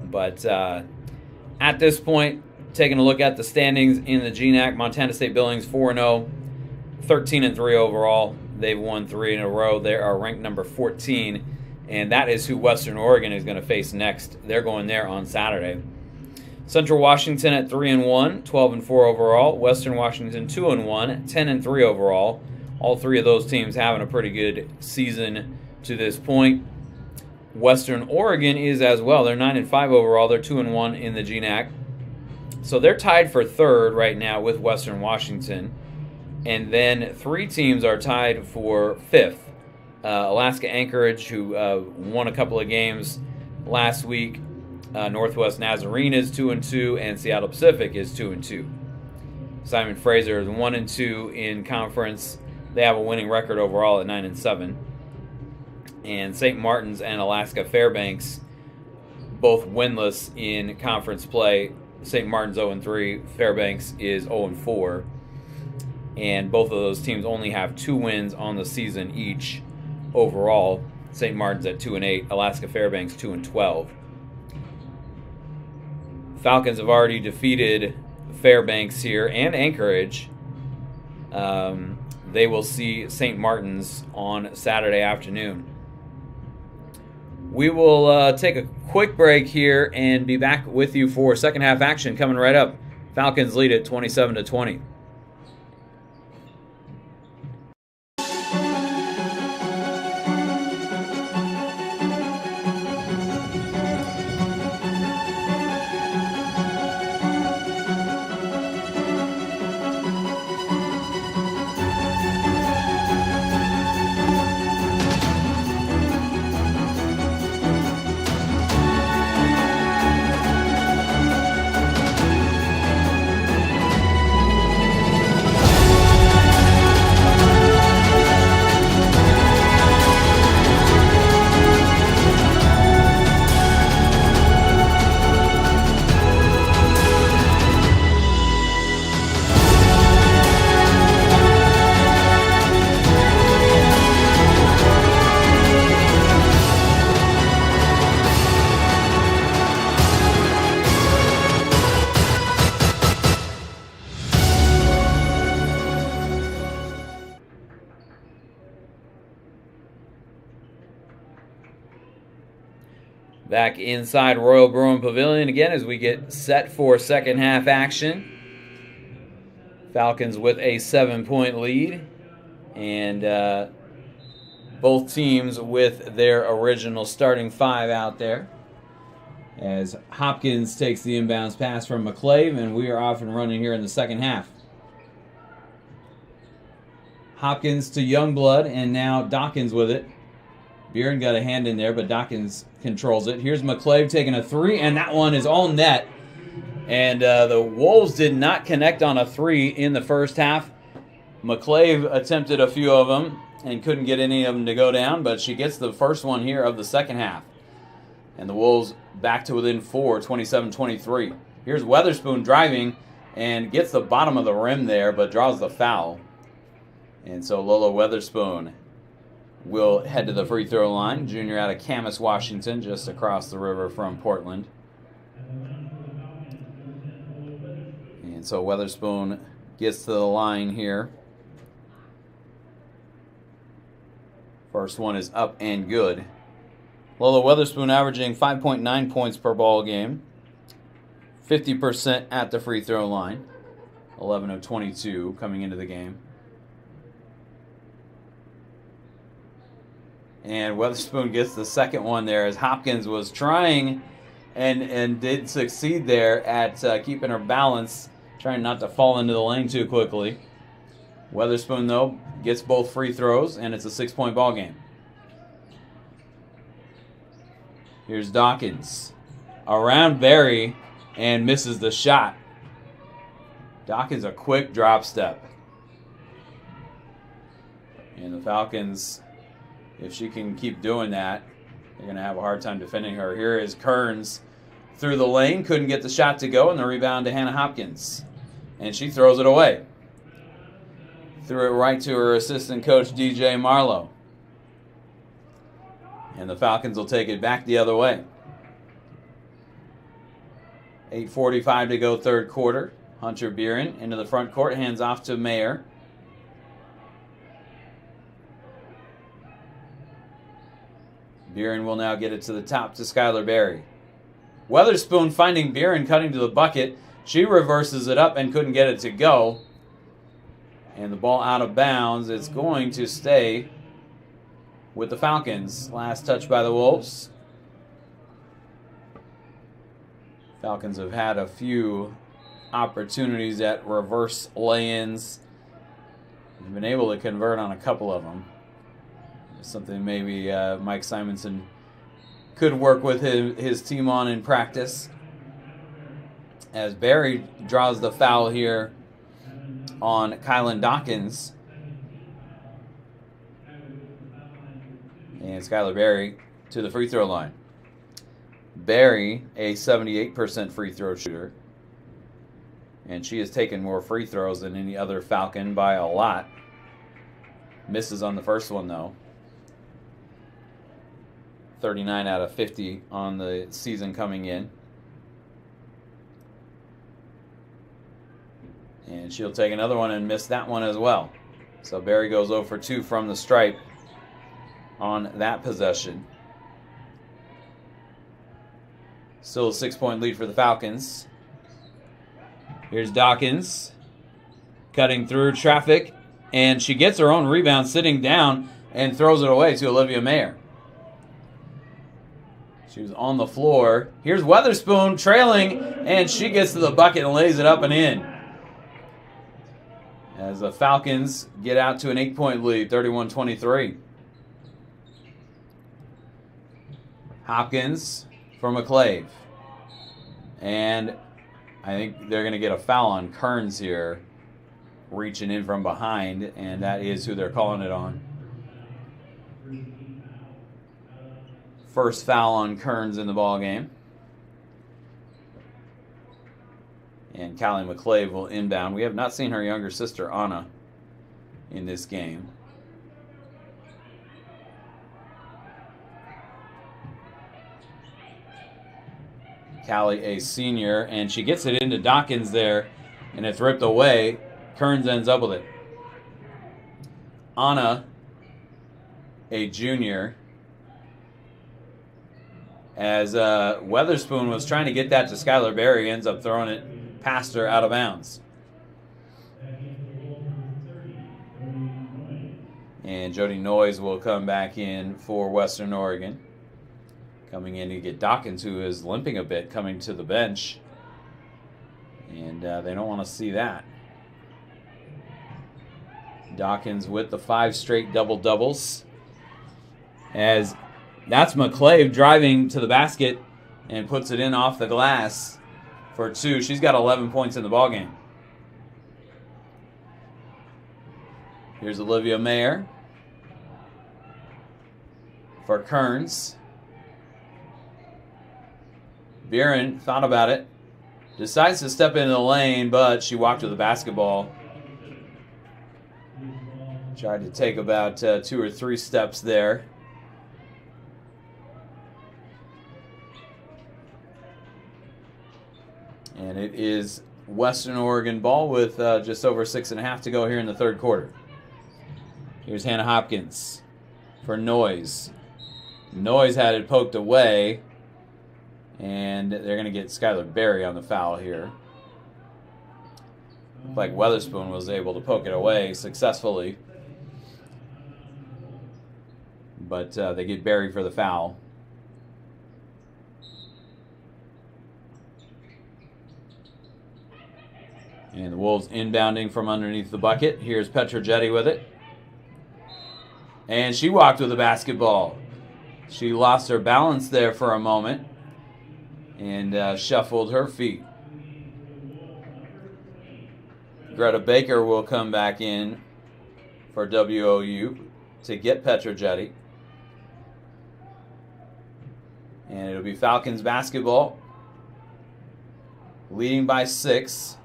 But at this point, taking a look at the standings in the GNAC, Montana State Billings 4-0, 13-3 overall. They've won 3 in a row. They are ranked number 14, and that is who Western Oregon is going to face next. They're going there on Saturday. Central Washington at 3-1, 12-4 overall. Western Washington 2-1, 10-3 overall. All 3 of those teams having a pretty good season to this point. Western Oregon is as well. They're 9-5 overall. They're 2-1 in the GNAC. So they're tied for 3rd right now with Western Washington. And then 3 teams are tied for 5th. Alaska Anchorage, who won a couple of games last week. Northwest Nazarene is 2-2, and Seattle Pacific is 2-2. Simon Fraser is 1-2 in conference. They have a winning record overall at 9-7. And St. Martin's and Alaska Fairbanks both winless in conference play. St. Martin's 0-3, Fairbanks is 0-4. And both of those teams only have 2 wins on the season each overall. St. Martin's at 2-8, Alaska Fairbanks 2-12. Falcons have already defeated Fairbanks here and Anchorage. They will see St. Martin's on Saturday afternoon. We will take a quick break here and be back with you for second half action coming right up. Falcons lead at 27-20. Back inside Royal Bruin Pavilion again as we get set for second half action. Falcons with a 7-point lead. And Both teams with their original starting five out there. As Hopkins takes the inbounds pass from McClave, and we are off and running here in the second half. Hopkins to Youngblood, and now Dawkins with it. Buren got a hand in there, but Dawkins controls it. Here's McClave taking a three, and that one is all net. And the Wolves did not connect on a three in the first half. McClave attempted a few of them and couldn't get any of them to go down, but she gets the first one here of the second half. And the Wolves back to within 4, 27-23. Here's Weatherspoon driving and gets the bottom of the rim there, but draws the foul. And so Lola Weatherspoon will head to the free throw line. Junior out of Camas, Washington, just across the river from Portland. And so Weatherspoon gets to the line here. First one is up and good. Lola Weatherspoon averaging 5.9 points per ball game. 50% at the free throw line. 11 of 22 coming into the game. And Weatherspoon gets the second one there as Hopkins was trying and did succeed there at keeping her balance, trying not to fall into the lane too quickly. Weatherspoon, though, gets both free throws, and it's a 6-point ball game. Here's Dawkins. Around Berry and misses the shot. Dawkins a quick drop step. And the Falcons, if she can keep doing that, they're going to have a hard time defending her. Here is Kearns through the lane. Couldn't get the shot to go, and the rebound to Hannah Hopkins. And she throws it away. Threw it right to her assistant coach, DJ Marlowe. And the Falcons will take it back the other way. 8:45 to go third quarter. Hunter Buren into the front court, hands off to Mayer. Buren will now get it to the top to Skylar Berry. Weatherspoon finding Buren cutting to the bucket. She reverses it up and couldn't get it to go. And the ball out of bounds. It's going to stay with the Falcons. Last touch by the Wolves. Falcons have had a few opportunities at reverse lay-ins. They've been able to convert on a couple of them. Something maybe Mike Simonson could work with his team on in practice. As Berry draws the foul here on Kylan Dawkins. And Skylar Berry to the free throw line. Berry, a 78% free throw shooter. And she has taken more free throws than any other Falcon by a lot. Misses on the first one, though. 39 out of 50 on the season coming in. And she'll take another one and miss that one as well. So Berry goes 0 for 2 from the stripe on that possession. Still a 6-point lead for the Falcons. Here's Dawkins cutting through traffic, and she gets her own rebound sitting down and throws it away to Olivia Mayer. She was on the floor. Here's Weatherspoon trailing, and she gets to the bucket and lays it up and in. As the Falcons get out to an 8-point lead, 31-23. Hopkins for McClave. And I think they're going to get a foul on Kearns here, reaching in from behind, and that is who they're calling it on. First foul on Kearns in the ball game. And Callie McClave will inbound. We have not seen her younger sister, Anna, in this game. Callie, a senior, and she gets it into Dawkins there, and it's ripped away. Kearns ends up with it. Anna, a junior, as Weatherspoon was trying to get that to Skylar Berry, ends up throwing it past her out of bounds. And Jody Noyes will come back in for Western Oregon. Coming in to get Dawkins, who is limping a bit, coming to the bench. And they don't want to see that. Dawkins with the 5 straight double-doubles. As that's McClave driving to the basket and puts it in off the glass for 2. She's got 11 points in the ballgame. Here's Olivia Mayer for Kearns. Buren thought about it. Decides to step into the lane, but she walked with the basketball. Tried to take about 2 or 3 steps there. And it is Western Oregon ball with just over 6.5 to go here in the third quarter. Here's Hannah Hopkins for Noyes. Noyes had it poked away. And they're going to get Skylar Berry on the foul here. Looked like Weatherspoon was able to poke it away successfully. But they get Berry for the foul. And the Wolves inbounding from underneath the bucket. Here's Petrojetti with it. And she walked with the basketball. She lost her balance there for a moment. And shuffled her feet. Greta Baker will come back in for WOU to get Petrojetti. And it'll be Falcons basketball. Leading by 6.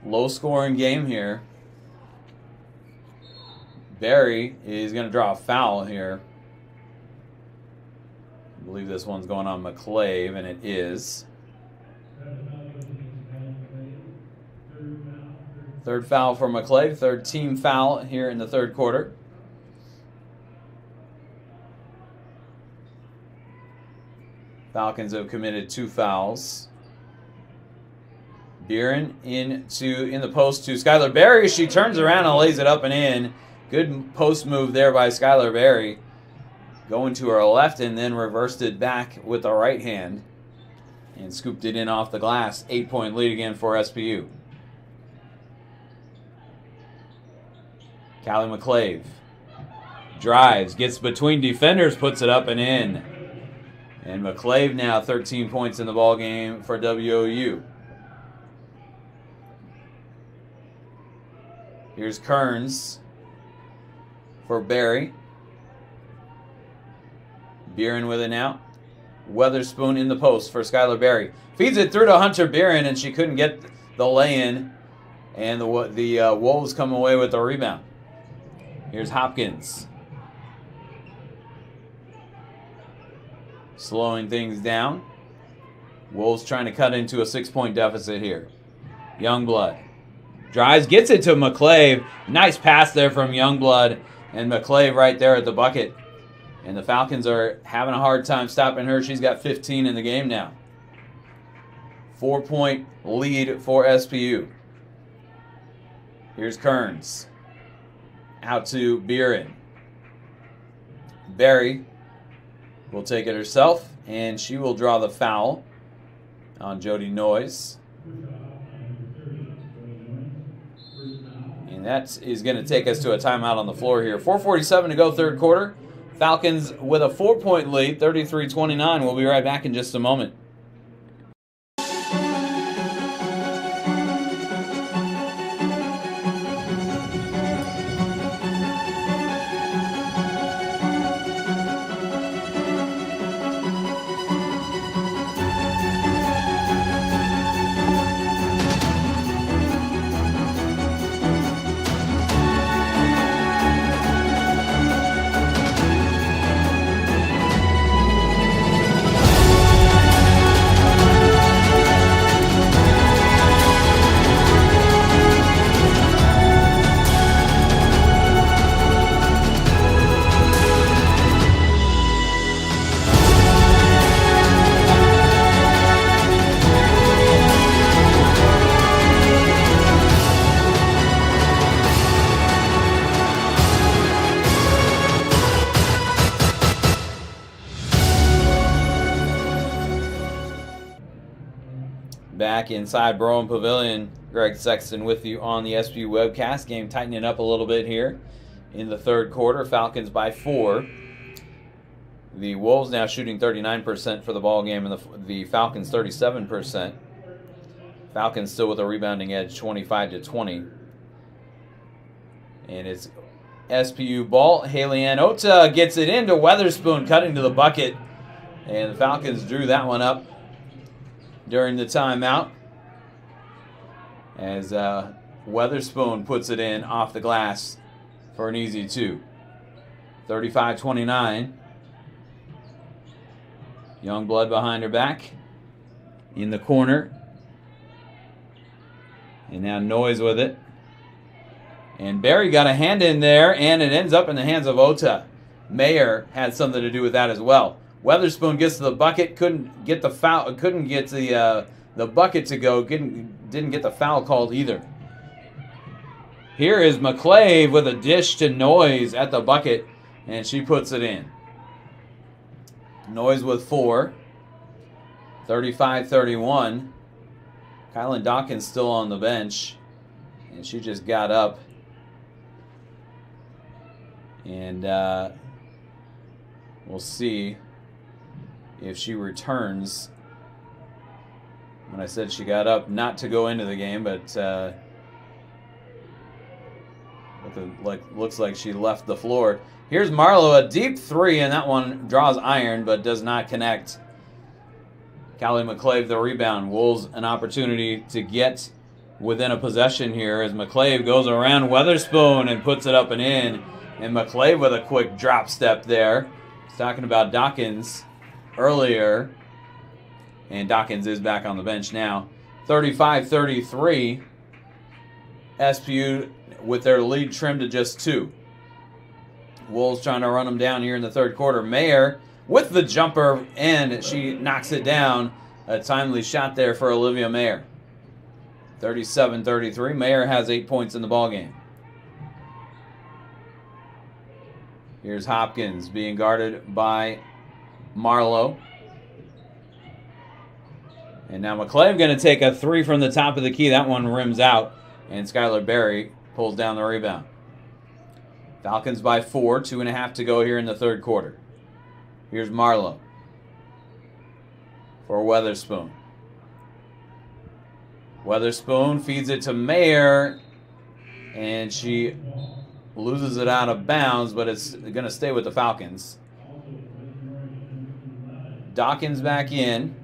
Low scoring game here. Berry is going to draw a foul here. I believe this one's going on McClave, and it is. Third foul for McClave, third team foul here in the third quarter. Falcons have committed 2 fouls. Buren in the post to Skylar Berry. She turns around and lays it up and in. Good post move there by Skylar Berry. Going to her left and then reversed it back with the right hand. And scooped it in off the glass. 8-point lead again for SPU. Callie McClave drives, gets between defenders, puts it up and in. And McClave now 13 points in the ball game for WOU. Here's Kearns for Berry. Buren with it now. Weatherspoon in the post for Skylar Berry. Feeds it through to Hunter Buren, and she couldn't get the lay-in. And the Wolves come away with the rebound. Here's Hopkins. Slowing things down. Wolves trying to cut into a 6-point deficit here. Youngblood drives, gets it to McClave. Nice pass there from Youngblood. And McClave right there at the bucket. And the Falcons are having a hard time stopping her. She's got 15 in the game now. 4-point lead for SPU. Here's Kearns. Out to Buren. Berry will take it herself, and she will draw the foul on Jody Noyes. And that is going to take us to a timeout on the floor here. 4:47 to go, third quarter. Falcons with a 4-point lead, 33-29. We'll be right back in just a moment. Back inside Broham Pavilion, Greg Sexton with you on the SPU webcast. Game tightening up a little bit here in the third quarter. Falcons by 4. The Wolves now shooting 39% for the ball game, and the Falcons 37%. Falcons still with a rebounding edge, 25-20. And it's SPU ball. Haley-Ann Ota gets it into Weatherspoon, cutting to the bucket. And the Falcons drew that one up during the timeout as Weatherspoon puts it in off the glass for an easy 2. 35-29. Youngblood behind her back in the corner. And now Noyes with it. And Barry got a hand in there, and it ends up in the hands of Ota. Mayer had something to do with that as well. Weatherspoon gets to the bucket, couldn't get the foul, couldn't get the bucket to go, didn't get the foul called either. Here is McClave with a dish to Noyes at the bucket, and she puts it in. Noyes with 4. 35-31. Kylan Dawkins still on the bench, and she just got up. And we'll see if she returns. When I said she got up, not to go into the game, but looks like she left the floor. Here's Marlowe, a deep 3, and that one draws iron, but does not connect. Callie McClave the rebound. Wolves an opportunity to get within a possession here as McClave goes around Weatherspoon and puts it up and in. And McClave with a quick drop step there. He's talking about Dawkins earlier. And Dawkins is back on the bench now. 35-33. SPU with their lead trimmed to just 2. Wolves trying to run them down here in the third quarter. Mayer with the jumper, and she knocks it down. A timely shot there for Olivia Mayer. 37-33. Mayer has 8 points in the ballgame. Here's Hopkins being guarded by Marlowe. And now McClave going to take a 3 from the top of the key. That one rims out, and Skylar Berry pulls down the rebound. Falcons by 4, 2.5 to go here in the third quarter. Here's Marlowe for Weatherspoon. Weatherspoon feeds it to Mayer, and she loses it out of bounds, but it's going to stay with the Falcons. Dawkins back in,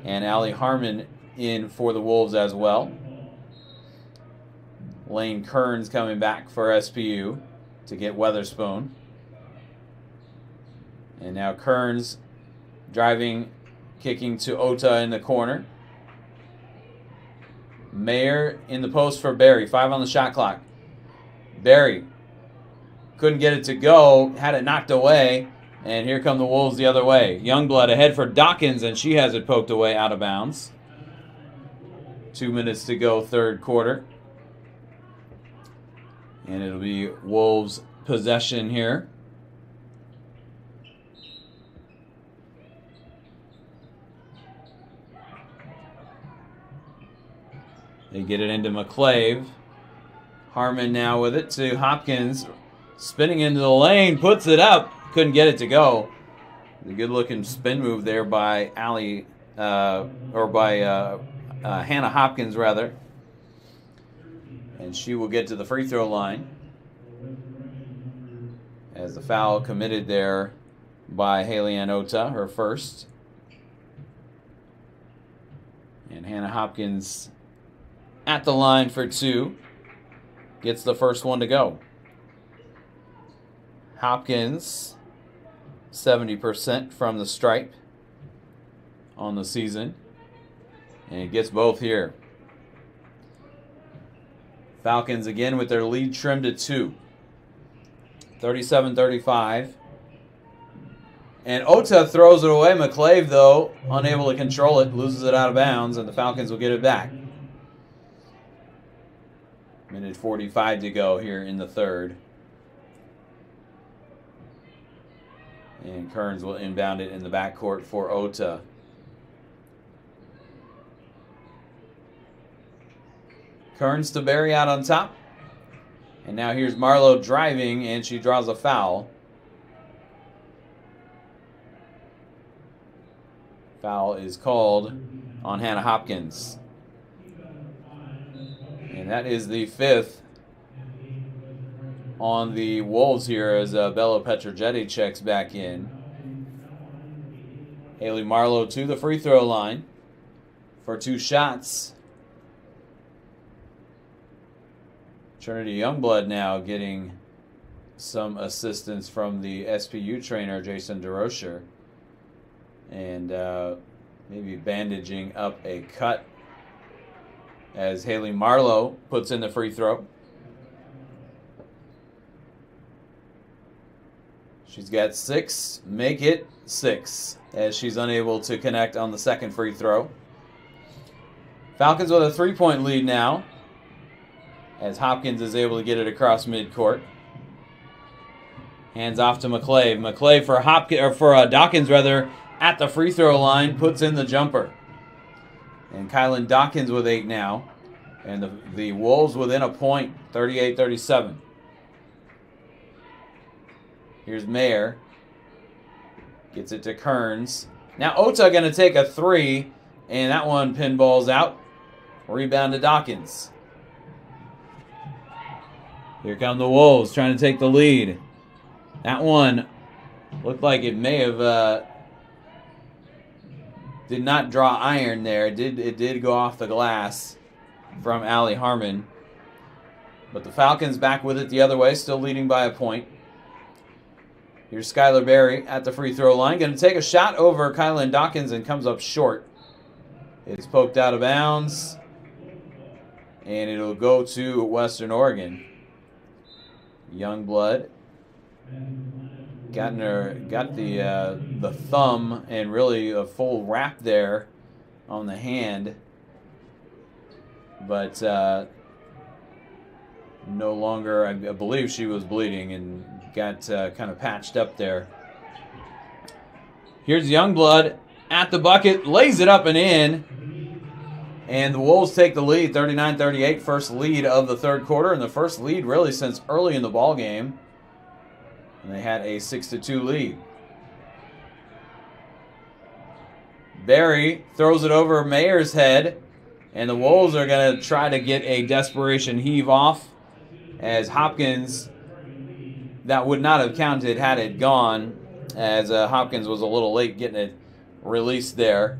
and Allie Harmon in for the Wolves as well. Lane Kearns coming back for SPU to get Weatherspoon. And now Kearns driving, kicking to Ota in the corner. Mayer in the post for Barry. 5 on the shot clock. Barry couldn't get it to go, had it knocked away, and here come the Wolves the other way. Youngblood ahead for Dawkins, and she has it poked away out of bounds. 2 minutes to go, third quarter. And it'll be Wolves possession here. They get it into McClave. Harmon now with it to Hopkins. Spinning into the lane, puts it up. Couldn't get it to go. A good-looking spin move there by Hannah Hopkins, rather. And she will get to the free throw line as the foul committed there by Haley-Ann Ota, her first. And Hannah Hopkins at the line for 2. Gets the first one to go. Hopkins, 70% from the stripe on the season. And it gets both here. Falcons again with their lead trimmed to 2. 37-35. And Ota throws it away. McClave, though, unable to control it, loses it out of bounds, and the Falcons will get it back. Minute 45 to go here in the third. And Kearns will inbound it in the backcourt for Ota. Kearns to Berry out on top. And now here's Marlowe driving, and she draws a foul. Foul is called on Hannah Hopkins. And that is the 5th on the Wolves here as Bella Petrogetti checks back in. Haley Marlowe to the free throw line for 2 shots. Trinity Youngblood now getting some assistance from the SPU trainer, Jason DeRocher. And maybe bandaging up a cut as Haley Marlowe puts in the free throw. She's got 6, make it 6, as she's unable to connect on the second free throw. Falcons with a 3-point lead now, as Hopkins is able to get it across midcourt. Hands off to McClave. McClave for Dawkins at the free throw line puts in the jumper. And Kylan Dawkins with 8 now, and the Wolves within a point, 38-37. Here's Mayer. Gets it to Kearns. Now Ota going to take a 3, and that one pinballs out. Rebound to Dawkins. Here come the Wolves trying to take the lead. That one looked like it may have did not draw iron there. It did go off the glass from Allie Harmon. But the Falcons back with it the other way, still leading by a point. Here's Skylar Berry at the free throw line. Going to take a shot over Kylan Dawkins and comes up short. It's poked out of bounds. And it'll go to Western Oregon. Youngblood got the thumb and really a full wrap there on the hand. But no longer, I believe she was bleeding and got kind of patched up there. Here's Youngblood at the bucket, lays it up and in. And the Wolves take the lead, 39-38, first lead of the third quarter, and the first lead really since early in the ball game. And they had a 6-2 lead. Berry throws it over Mayer's head, and the Wolves are going to try to get a desperation heave off as Hopkins, that would not have counted had it gone, as Hopkins was a little late getting it released there.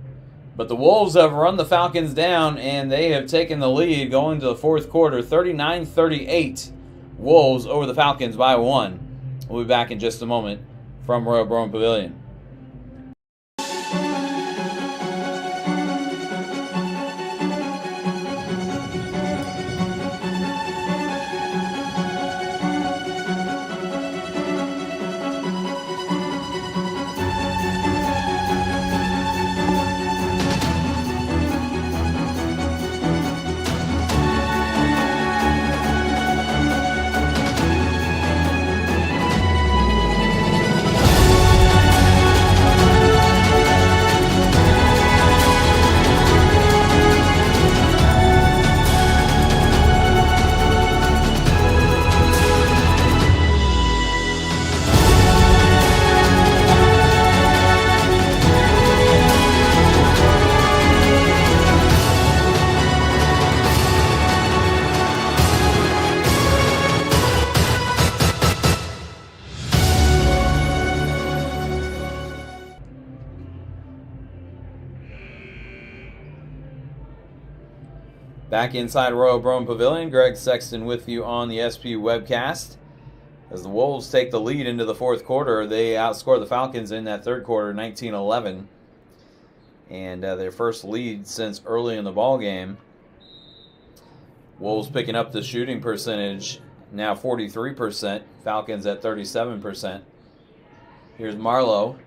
But the Wolves have run the Falcons down, and they have taken the lead going to the fourth quarter, 39-38. Wolves over the Falcons by 1. We'll be back in just a moment from Royal Broome Pavilion. Back inside Royal Broome Pavilion, Greg Sexton with you on the SP webcast. As the Wolves take the lead into the fourth quarter, they outscore the Falcons in that third quarter, 19-11. And their first lead since early in the ball game. Wolves picking up the shooting percentage, now 43%. Falcons at 37%. Here's Marlowe.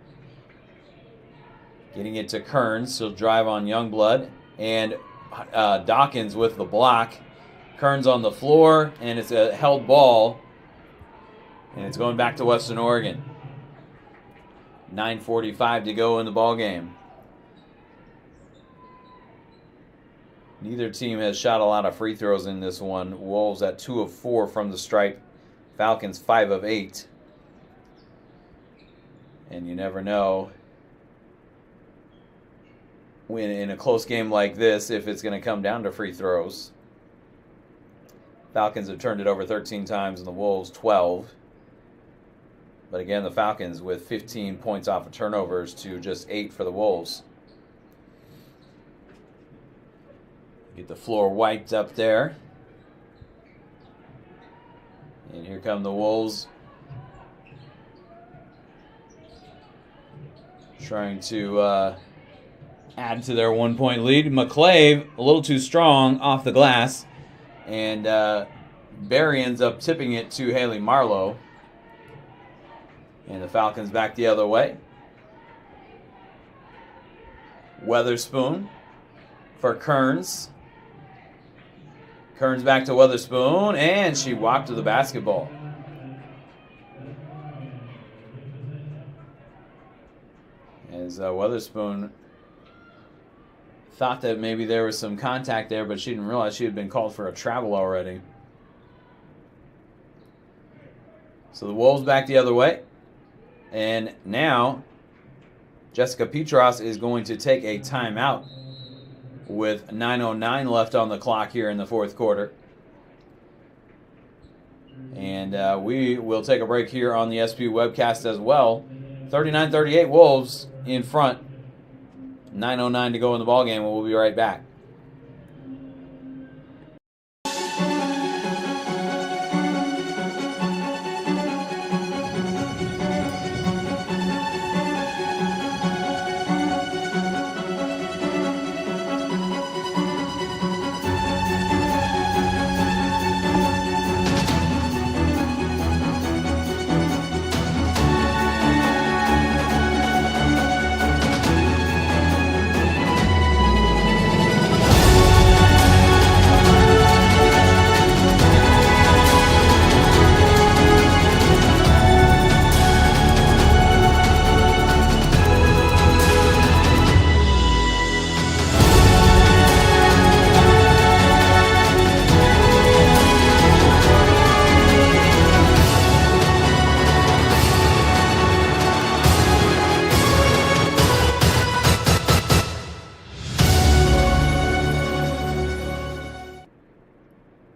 Getting it to Kearns. He'll drive on Youngblood. And Dawkins with the block. Kearns on the floor, and it's a held ball. And it's going back to Western Oregon. 9:45 to go in the ball game. Neither team has shot a lot of free throws in this one. Wolves at 2 of 4 from the stripe. Falcons 5 of 8. And you never know when in a close game like this if it's going to come down to free throws. Falcons have turned it over 13 times and the Wolves 12. But again, the Falcons with 15 points off of turnovers to just 8 for the Wolves. Get the floor wiped up there. And here come the Wolves. Trying to add to their 1-point lead. McClave, a little too strong off the glass. And Barry ends up tipping it to Haley Marlowe. And the Falcons back the other way. Weatherspoon for Kearns. Kearns back to Weatherspoon, and she walked to the basketball. As Weatherspoon thought that maybe there was some contact there, but she didn't realize she had been called for a travel already. So the Wolves back the other way. And now Jessica Petros is going to take a timeout with 9:09 left on the clock here in the fourth quarter. And we will take a break here on the SPU webcast as well. 39-38 Wolves in front. 9:09 to go in the ballgame, and we'll be right back.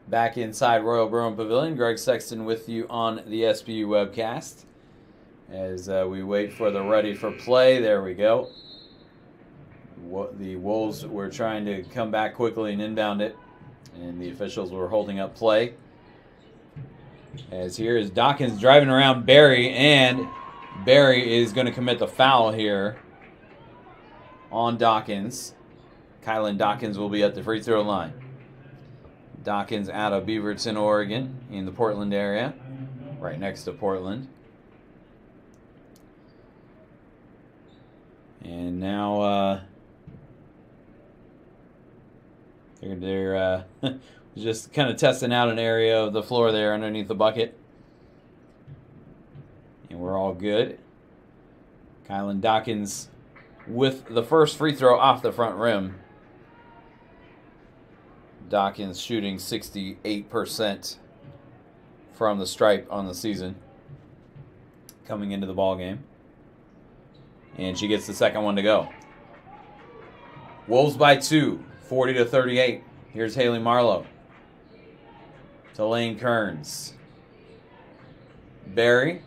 Back inside Royal Bruin Pavilion, Greg Sexton with you on the SPU webcast. As we wait for the ready for play, there we go. The Wolves were trying to come back quickly and inbound it, and the officials were holding up play. As here is Dawkins driving around Barry, and Barry is going to commit the foul here on Dawkins. Kylan Dawkins will be at the free throw line. Dawkins out of Beaverton, Oregon, in the Portland area, right next to Portland. And now they're just kind of testing out an area of the floor there underneath the bucket. And we're all good. Kylan Dawkins with the first free throw off the front rim. Dawkins shooting 68% from the stripe on the season coming into the ball game. And she gets the second one to go. Wolves by 2, 40-38. Here's Haley Marlowe to Lane Kearns. Barry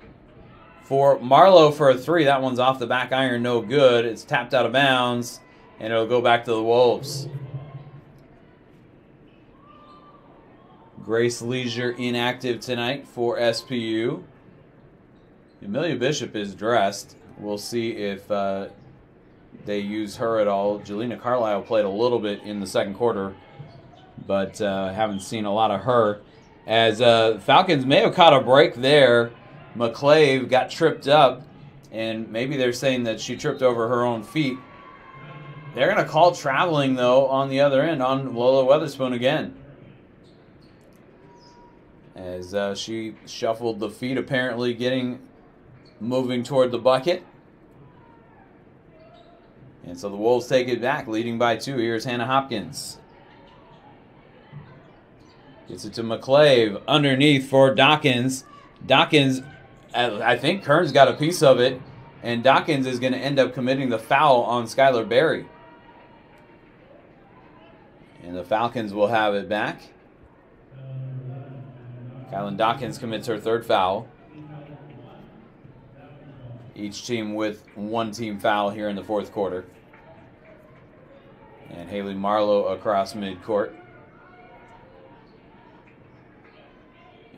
for Marlowe for a three. That one's off the back iron, no good. It's tapped out of bounds, and it'll go back to the Wolves. Grace Leisure inactive tonight for SPU. Amelia Bishop is dressed. We'll see if they use her at all. Jelena Carlisle played a little bit in the second quarter, but haven't seen a lot of her. As Falcons may have caught a break there. McClave got tripped up, and maybe they're saying that she tripped over her own feet. They're going to call traveling, though, on the other end, on Lola Weatherspoon again. As she shuffled the feet, apparently moving toward the bucket. And so the Wolves take it back, leading by 2. Here's Hannah Hopkins. Gets it to McClave. Underneath for Dawkins. Dawkins, I think Kern's got a piece of it. And Dawkins is going to end up committing the foul on Skylar Berry. And the Falcons will have it back. Kylan Dawkins commits her third foul. Each team with one team foul here in the fourth quarter. And Haley Marlowe across midcourt.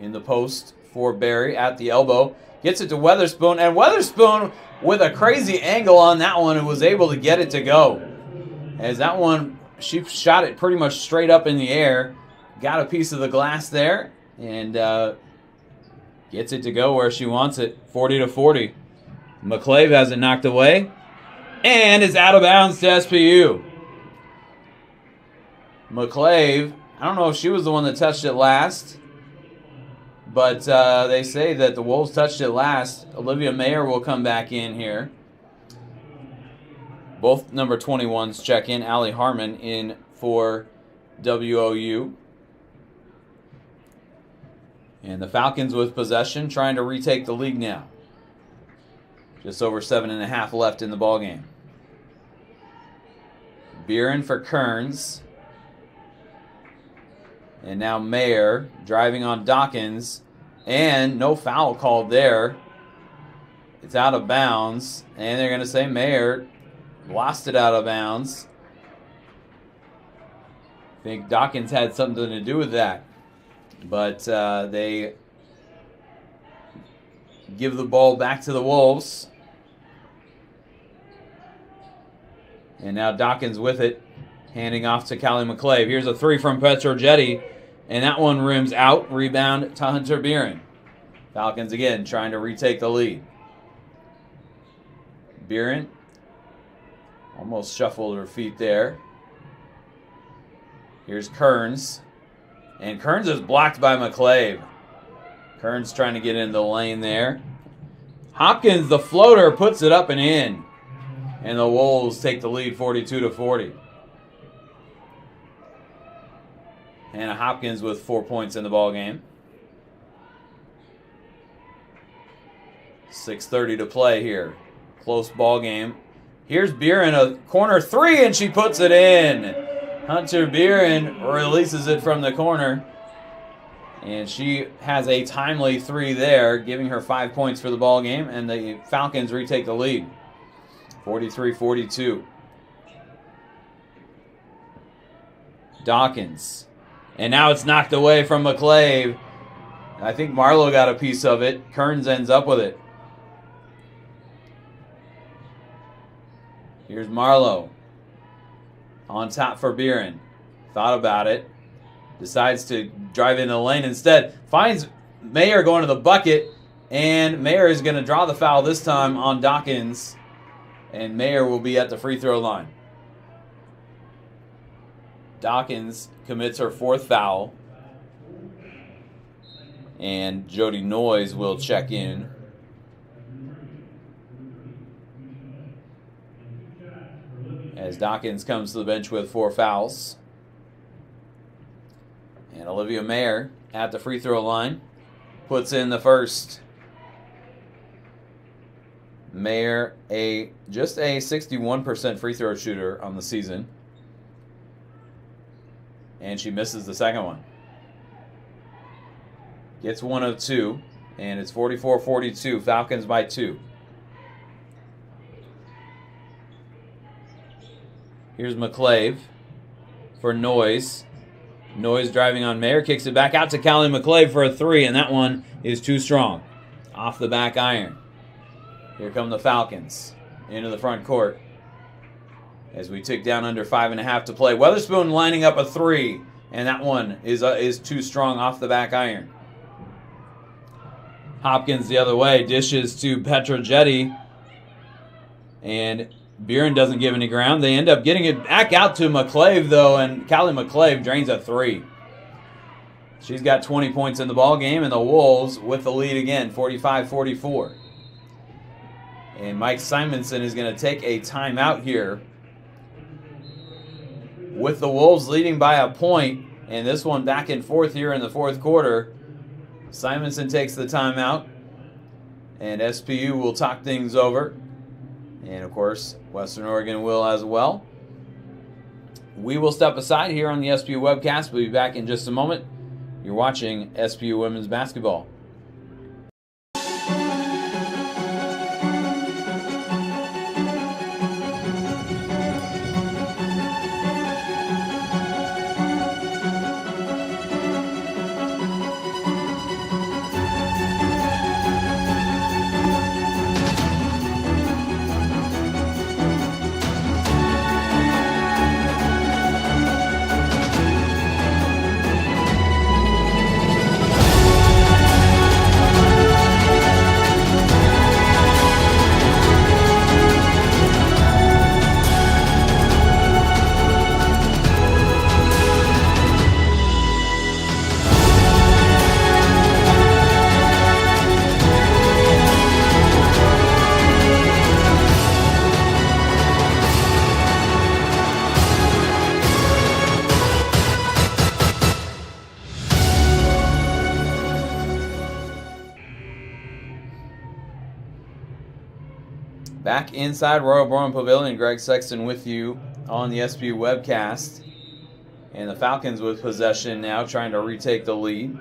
In the post for Berry at the elbow. Gets it to Weatherspoon. And Weatherspoon with a crazy angle on that one and was able to get it to go. As that one, she shot it pretty much straight up in the air. Got a piece of the glass there. And gets it to go where she wants it. 40-40. McClave has it knocked away. And it's out of bounds to SPU. McClave, I don't know if she was the one that touched it last. But they say that the Wolves touched it last. Olivia Mayer will come back in here. Both number 21s check in. Allie Harmon in for WOU. And the Falcons with possession, trying to retake the lead now. Just over 7.5 left in the ballgame. Beeren for Kearns. And now Mayer driving on Dawkins. And no foul called there. It's out of bounds. And they're going to say Mayer lost it out of bounds. I think Dawkins had something to do with that. But they give the ball back to the Wolves. And now Dawkins with it. Handing off to Callie McClave. Here's a three from Petrojetti. And that one rims out. Rebound to Hunter Beeren. Falcons again trying to retake the lead. Beeren almost shuffled her feet there. Here's Kearns. And Kearns is blocked by McClave. Kearns trying to get into the lane there. Hopkins, the floater, puts it up and in. And the Wolves take the lead 42-40. Hannah Hopkins with 4 points in the ball game. 6:30 to play here. Close ball game. Here's Beeren, a corner three, and she puts it in. Hunter Beeren releases it from the corner. And she has a timely three there, giving her 5 points for the ball game. And the Falcons retake the lead. 43-42. Dawkins. And now it's knocked away from McClave. I think Marlowe got a piece of it. Kearns ends up with it. Here's Marlowe. On top for Beeren. Thought about it. Decides to drive into the lane instead. Finds Mayer going to the bucket. And Mayer is going to draw the foul this time on Dawkins. And Mayer will be at the free throw line. Dawkins commits her fourth foul. And Jody Noyes will check in. As Dawkins comes to the bench with 4 fouls. And Olivia Mayer at the free throw line puts in the first. Mayer, just a 61% free throw shooter on the season. And she misses the second one. Gets one of two. And it's 44-42. Falcons by 2. Here's McClave for Noyes. Noyes driving on Mayer. Kicks it back out to Callie McClave for a three. And that one is too strong. Off the back iron. Here come the Falcons. Into the front court. As we tick down under 5.5 to play. Weatherspoon lining up a three. And that one is too strong off the back iron. Hopkins the other way. Dishes to Petrojetti. And Beeren doesn't give any ground. They end up getting it back out to McClave, though. And Callie McClave drains a three. She's got 20 points in the ball game. And the Wolves with the lead again. 45-44. And Mike Simonson is going to take a timeout here. With the Wolves leading by a point, And this one back and forth here in the fourth quarter. Simonson takes the timeout, and SPU will talk things over. And, of course, Western Oregon will as well. We will step aside here on the SPU webcast. We'll be back in just a moment. You're watching SPU Women's Basketball. Back inside Royal Brown Pavilion, Greg Sexton with you on the SPU webcast. And the Falcons with possession now, trying to retake the lead.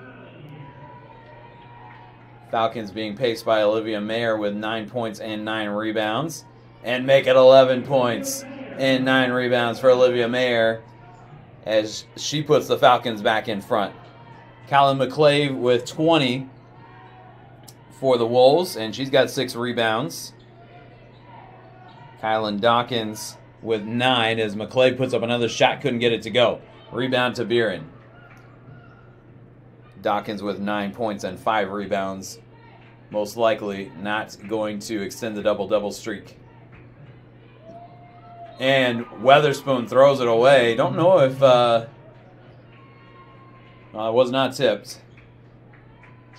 Falcons being paced by Olivia Mayer with 9 points and 9 rebounds. And make it 11 points and 9 rebounds for Olivia Mayer as she puts the Falcons back in front. Kylan McClave with 20 for the Wolves, and she's got 6 rebounds. Kylan Dawkins with 9 as McClave puts up another shot, couldn't get it to go. Rebound to Buren. Dawkins with 9 points and 5 rebounds. Most likely not going to extend the double-double streak. And Weatherspoon throws it away. Don't know if it was not tipped.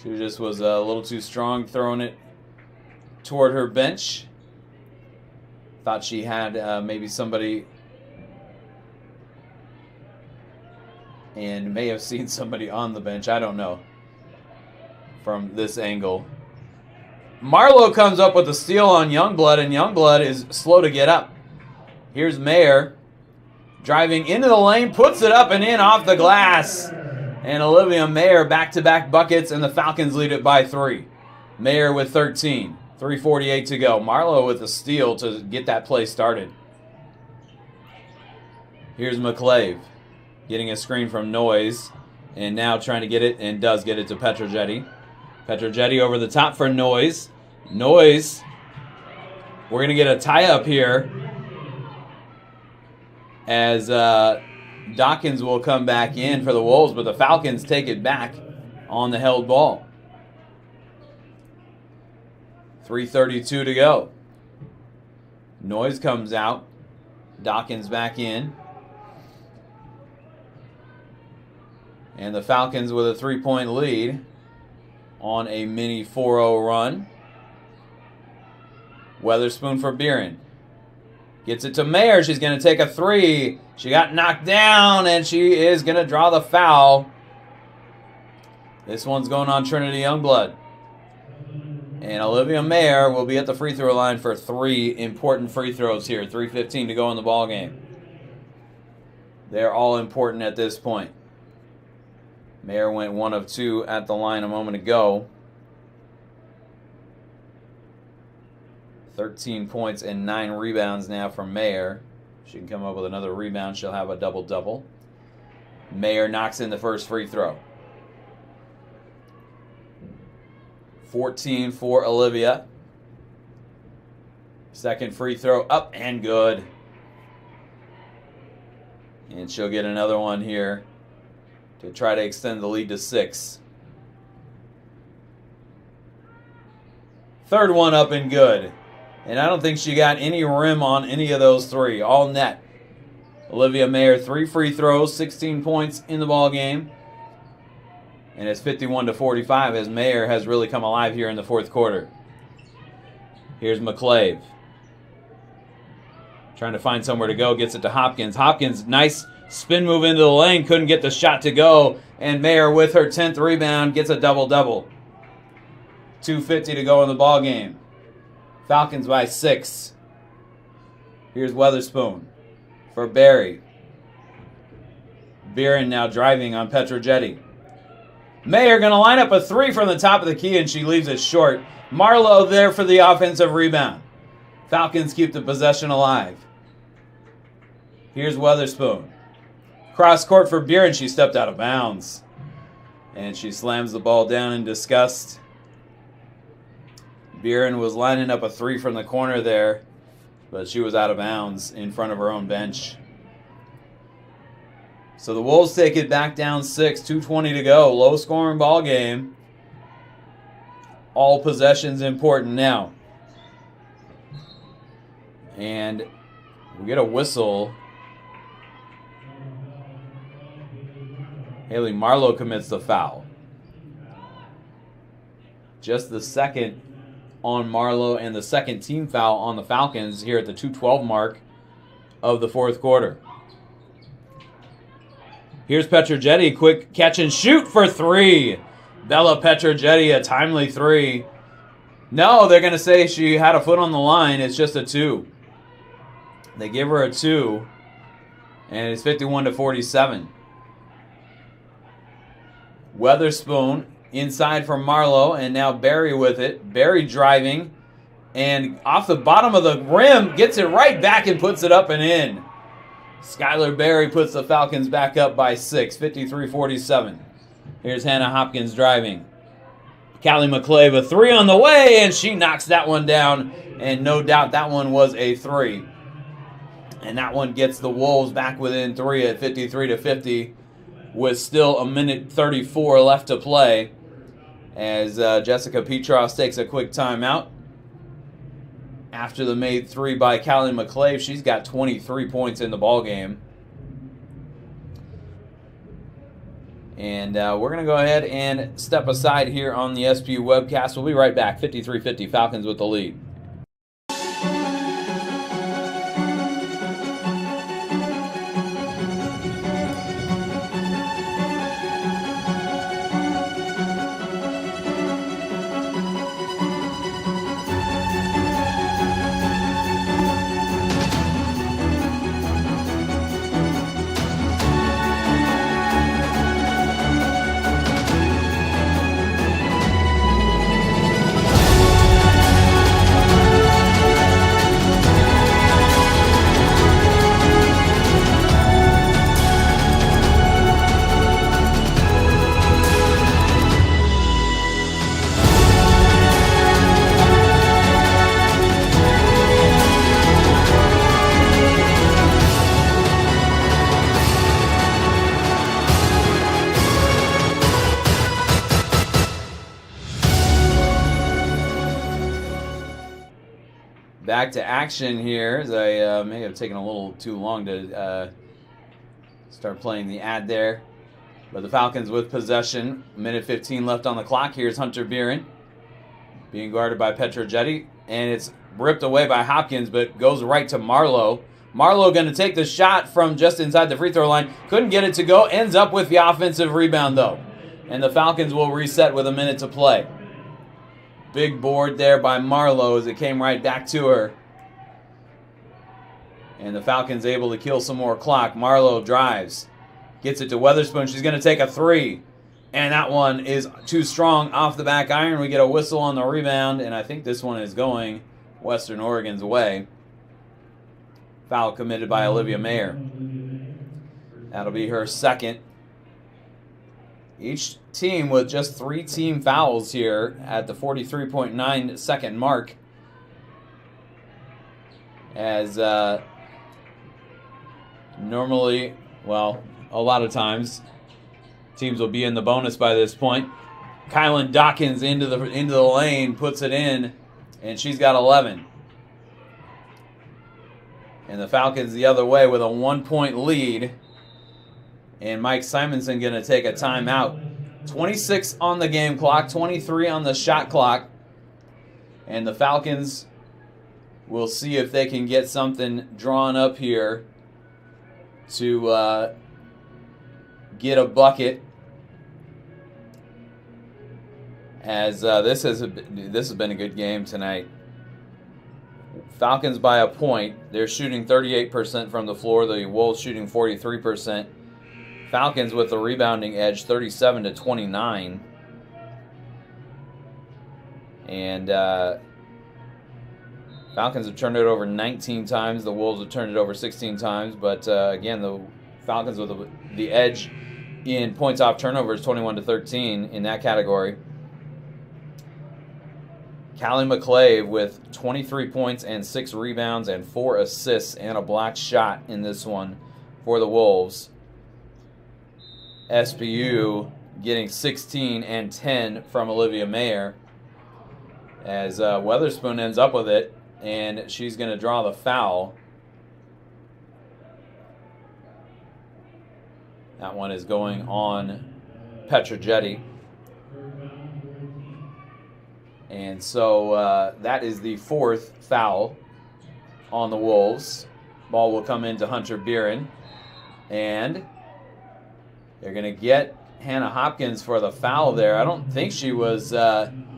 She just was a little too strong throwing it toward her bench. Thought she had maybe somebody and may have seen somebody on the bench. I don't know from this angle. Marlowe comes up with a steal on Youngblood, and Youngblood is slow to get up. Here's Mayer driving into the lane, puts it up and in off the glass. And Olivia Mayer back-to-back buckets, and the Falcons lead it by 3. Mayer with 13. 3:48 to go. Marlowe with a steal to get that play started. Here's McClave getting a screen from Noyes, and now trying to get it, and does get it to Petrojetti. Petrojetti over the top for Noyes. Noyes, we're going to get a tie-up here as Dawkins will come back in for the Wolves, but the Falcons take it back on the held ball. 3:32 to go. Noyes comes out. Dawkins back in. And the Falcons with a 3-point lead on a mini 4-0 run. Weatherspoon for Buren. Gets it to Mayer. She's going to take a 3. She got knocked down, and she is going to draw the foul. This one's going on Trinity Youngblood. And Olivia Mayer will be at the free throw line for 3 important free throws here. 3:15 to go in the ball game. They're all important at this point. Mayer went 1 of 2 at the line a moment ago. 13 points and 9 rebounds now from Mayer. She can come up with another rebound. She'll have a double-double. Mayer knocks in the first free throw. 14 for Olivia. Second free throw up and good. And she'll get another one here to try to extend the lead to 6. Third one up and good. And I don't think she got any rim on any of those 3. All net. Olivia Mayer, 3 free throws, 16 points in the ball game. And it's 51-45 as Mayer has really come alive here in the fourth quarter. Here's McClave. Trying to find somewhere to go. Gets it to Hopkins. Hopkins, nice Spin move into the lane, couldn't get the shot to go. And Mayer with her 10th rebound gets a double-double. 2:50 to go in the ball game. Falcons by 6. Here's Weatherspoon for Barry. Biren now driving on Petrojetti. Mayer going to line up a 3 from the top of the key, and she leaves it short. Marlowe there for the offensive rebound. Falcons keep the possession alive. Here's Weatherspoon. Cross court for Biren. She stepped out of bounds. And she slams the ball down in disgust. Biren was lining up a 3 from the corner there, but she was out of bounds in front of her own bench. So the Wolves take it back down 6, 2:20 to go. Low scoring ball game. All possessions important now. And we get a whistle. Haley Marlowe commits the foul. Just the second on Marlowe and the second team foul on the Falcons here at the 2:12 mark of the fourth quarter. Here's Petrojetti, quick catch and shoot for 3. Bella Petrojetti, a timely 3. No, they're going to say she had a foot on the line. It's just a 2. They give her a 2, and it's 51-47. Weatherspoon inside for Marlowe, and now Barry with it. Barry driving, and off the bottom of the rim, gets it right back and puts it up and in. Skylar Berry puts the Falcons back up by 6, 53-47. Here's Hannah Hopkins driving. Callie McClave, a 3 on the way, and she knocks that one down, and no doubt that one was a 3. And that one gets the Wolves back within 3 at 53-50, with still a minute 34 left to play, as Jessica Petros takes a quick timeout. After the made 3 by Callie McClave, she's got 23 points in the ball game. And we're going to go ahead and step aside here on the SPU webcast. We'll be right back. 53-50, Falcons with the lead. Back to action here, as I may have taken a little too long to start playing the ad there. But the Falcons with possession. Minute 15 left on the clock. Here's Hunter Biren being guarded by Petrojetti. And it's ripped away by Hopkins, but goes right to Marlowe. Marlowe going to take the shot from just inside the free throw line. Couldn't get it to go. Ends up with the offensive rebound, though. And the Falcons will reset with a minute to play. Big board there by Marlowe as it came right back to her. And the Falcons able to kill some more clock. Marlowe drives. Gets it to Weatherspoon. She's going to take a 3. And that one is too strong off the back iron. We get a whistle on the rebound. And I think this one is going Western Oregon's way. Foul committed by Olivia Mayer. That'll be her second. Each team with just 3 team fouls here at the 43.9 second mark. As normally, well, a lot of times, teams will be in the bonus by this point. Kylan Dawkins into the lane, puts it in, and she's got 11. And the Falcons the other way with a 1-point lead. And Mike Simonson going to take a timeout. 26 on the game clock, 23 on the shot clock. And the Falcons will see if they can get something drawn up here to get a bucket, as this has been a good game tonight. Falcons by a point. They're shooting 38% from the floor. The Wolves shooting 43%. Falcons with the rebounding edge, 37-29. And Falcons have turned it over 19 times. The Wolves have turned it over 16 times. But again, the Falcons with the edge in points off turnovers, 21-13 in that category. Callie McClave with 23 points and 6 rebounds and 4 assists and a blocked shot in this one for the Wolves. SPU getting 16 and 10 from Olivia Mayer, as Weatherspoon ends up with it, and she's going to draw the foul. That one is going on Petrojetti. And so that is the 4th foul on the Wolves. Ball will come into Hunter Beeren. And they're going to get Hannah Hopkins for the foul there. I don't think she was kind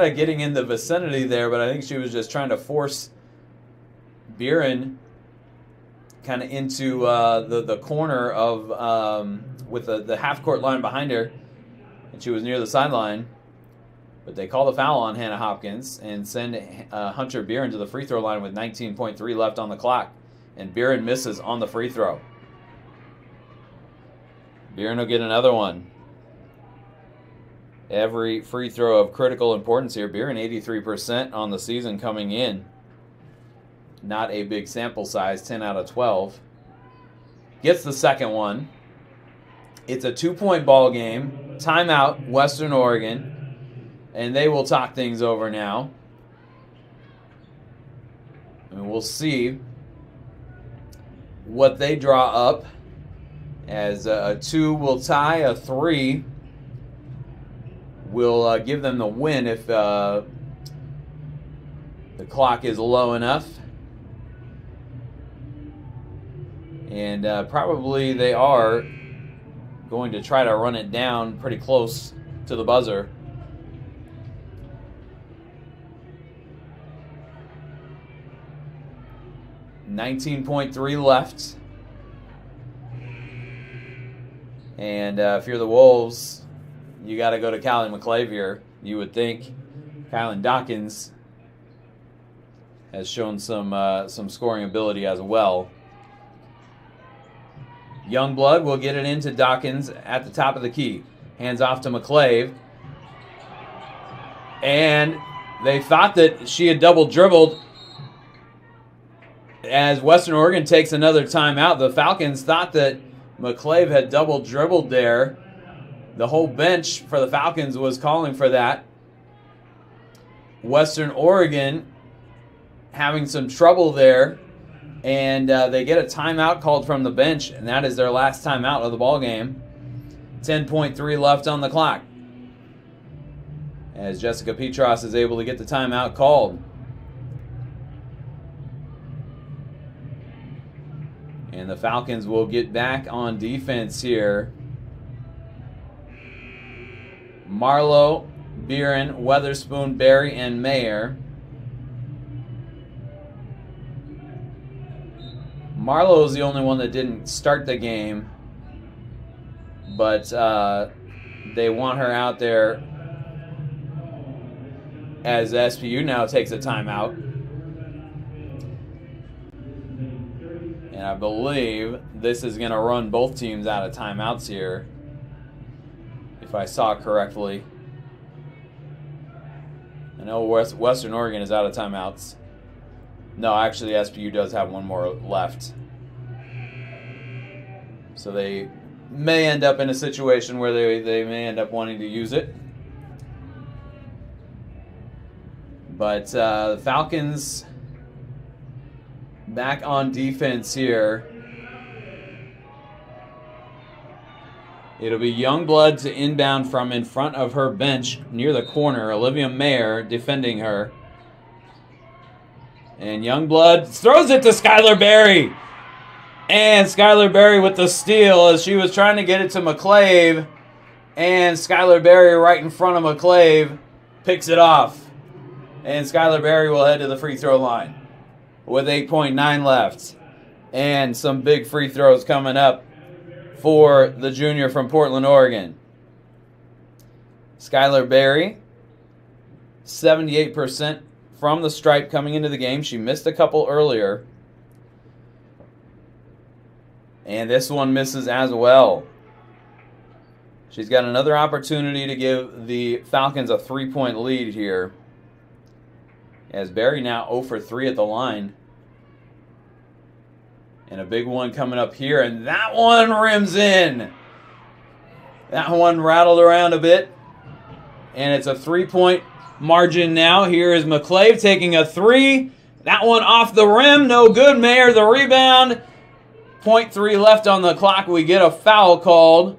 of getting in the vicinity there, but I think she was just trying to force Beeren kind of into the corner of with the half-court line behind her. And she was near the sideline. But they call the foul on Hannah Hopkins and send Hunter Beeren to the free throw line with 19.3 left on the clock. And Beeren misses on the free throw. Beeren will get another one. Every free throw of critical importance here. Beeren 83% on the season coming in. Not a big sample size, 10 out of 12. Gets the second one. It's a 2-point ball game. Timeout, Western Oregon. And they will talk things over now. And we'll see what they draw up. As a 2 will tie, a 3 will give them the win if the clock is low enough. And probably they are going to try to run it down pretty close to the buzzer. 19.3 left. And if you're the Wolves, you got to go to Callie McClave here. You would think Kylan Dawkins has shown some scoring ability as well. Youngblood will get it into Dawkins at the top of the key. Hands off to McClave. And they thought that she had double dribbled. As Western Oregon takes another timeout, the Falcons thought that McClave had double dribbled there. The whole bench for the Falcons was calling for that. Western Oregon having some trouble there, and they get a timeout called from the bench, and that is their last timeout of the ball game. 10.3 left on the clock, as Jessica Petros is able to get the timeout called. And the Falcons will get back on defense here. Marlowe, Beeren, Weatherspoon, Berry, and Mayer. Marlowe is the only one that didn't start the game, but they want her out there as SPU now takes a timeout. And I believe this is going to run both teams out of timeouts here, if I saw correctly. I know Western Oregon is out of timeouts. No, actually SPU does have one more left. So they may end up in a situation where they may end up wanting to use it. But the Falcons back on defense here. It'll be Youngblood to inbound from in front of her bench near the corner. Olivia Mayer defending her. And Youngblood throws it to Skylar Berry. And Skylar Berry with the steal as she was trying to get it to McClave. And Skylar Berry right in front of McClave picks it off. And Skylar Berry will head to the free throw line with 8.9 left. And some big free throws coming up for the junior from Portland, Oregon. Skylar Berry, 78% from the stripe coming into the game. She missed a couple earlier. And this one misses as well. She's got another opportunity to give the Falcons a 3-point lead here. As Berry now 0 for 3 at the line. And a big one coming up here. And that one rims in. That one rattled around a bit. And it's a 3-point margin now. Here is McClave taking a 3. That one off the rim. No good. Mayer the rebound. 0.3 left on the clock. We get a foul called.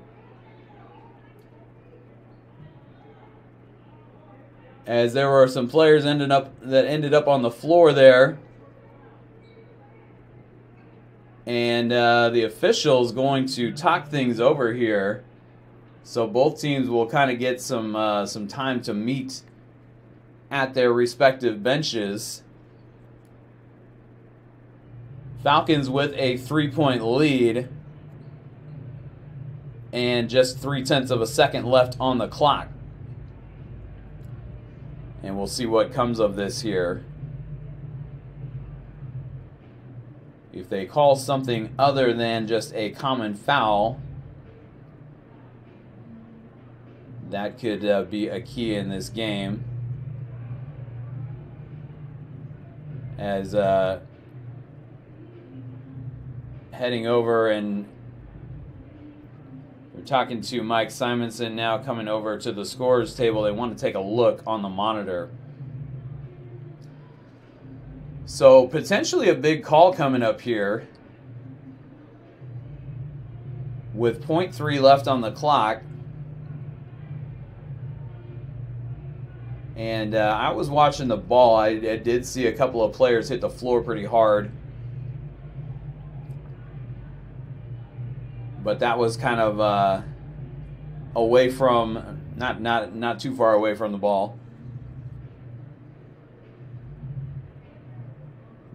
As there were some players ended up on the floor there. And the official's going to talk things over here. So both teams will kind of get some time to meet at their respective benches. Falcons with a 3-point lead. And just 0.3 of a second left on the clock. And we'll see what comes of this here. If they call something other than just a common foul, that could be a key in this game. As heading over and we're talking to Mike Simonson now, coming over to the scorers table. They want to take a look on the monitor. So potentially a big call coming up here with 0.3 left on the clock. And I was watching the ball. I did see a couple of players hit the floor pretty hard. But that was kind of away from, not too far away from the ball.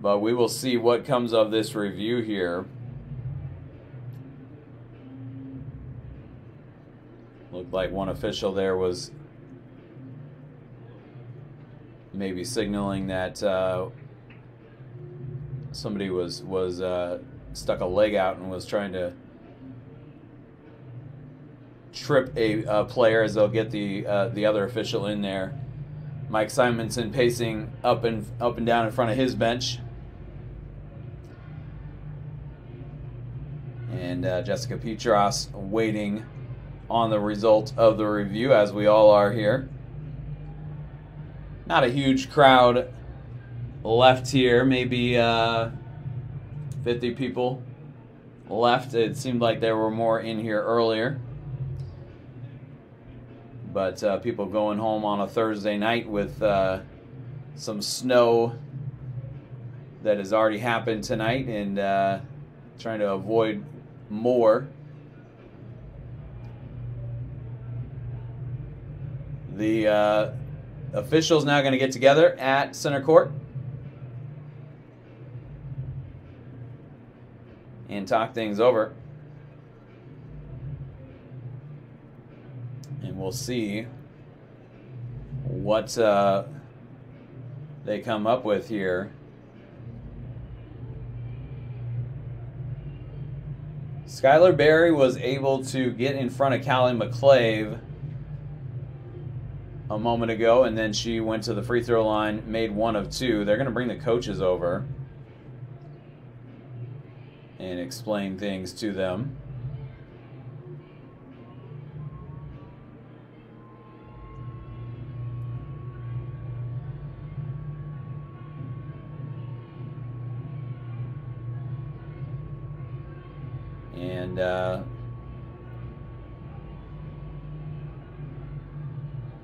But we will see what comes of this review here. Looked like one official there was maybe signaling that somebody was stuck a leg out and was trying to trip a player as they'll get the other official in there. Mike Simonson pacing up and down in front of his bench. And Jessica Petros waiting on the result of the review, as we all are here. Not a huge crowd left here, maybe 50 people left. It seemed like there were more in here earlier. But people going home on a Thursday night with some snow that has already happened tonight, and trying to avoid more. The officials now going to get together at center court and talk things over. And we'll see what they come up with here. Skylar Berry was able to get in front of Callie McClave a moment ago, and then she went to the free throw line, made 1 of 2. They're going to bring the coaches over and explain things to them. And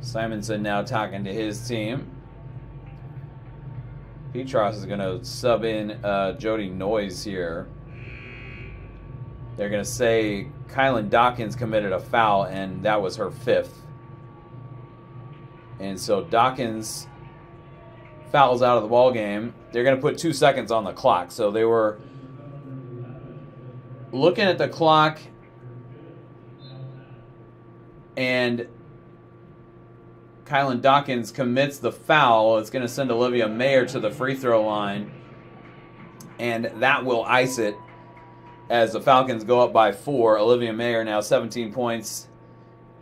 Simonson now talking to his team. Petros is going to sub in Jody Noyes here. they're going to say Kylan Dawkins committed a foul, and that was her 5th. And so Dawkins fouls out of the ball game. They're going to put 2 seconds on the clock. So they were looking at the clock, and Kylan Dawkins commits the foul. It's going to send Olivia Mayer to the free throw line, and that will ice it as the Falcons go up by 4. Olivia Mayer now 17 points,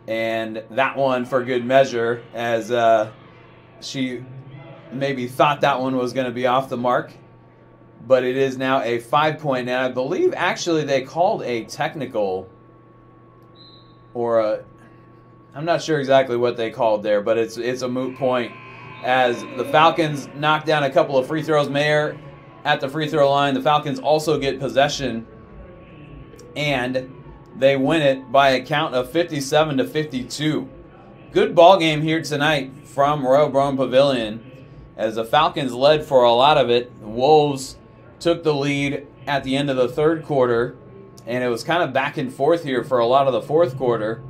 and that one for good measure, as she maybe thought that one was going to be off the mark, but it is now a 5-point. And I believe actually they called a technical, or a, I'm not sure exactly what they called there, but it's a moot point as the Falcons knock down a couple of free throws. Mayer at the free throw line. The Falcons also get possession, and they win it by a count of 57-52. Good ball game here tonight from Royal Brown Pavilion, as the Falcons led for a lot of it. The Wolves took the lead at the end of the third quarter, and it was kind of back and forth here for a lot of the fourth quarter.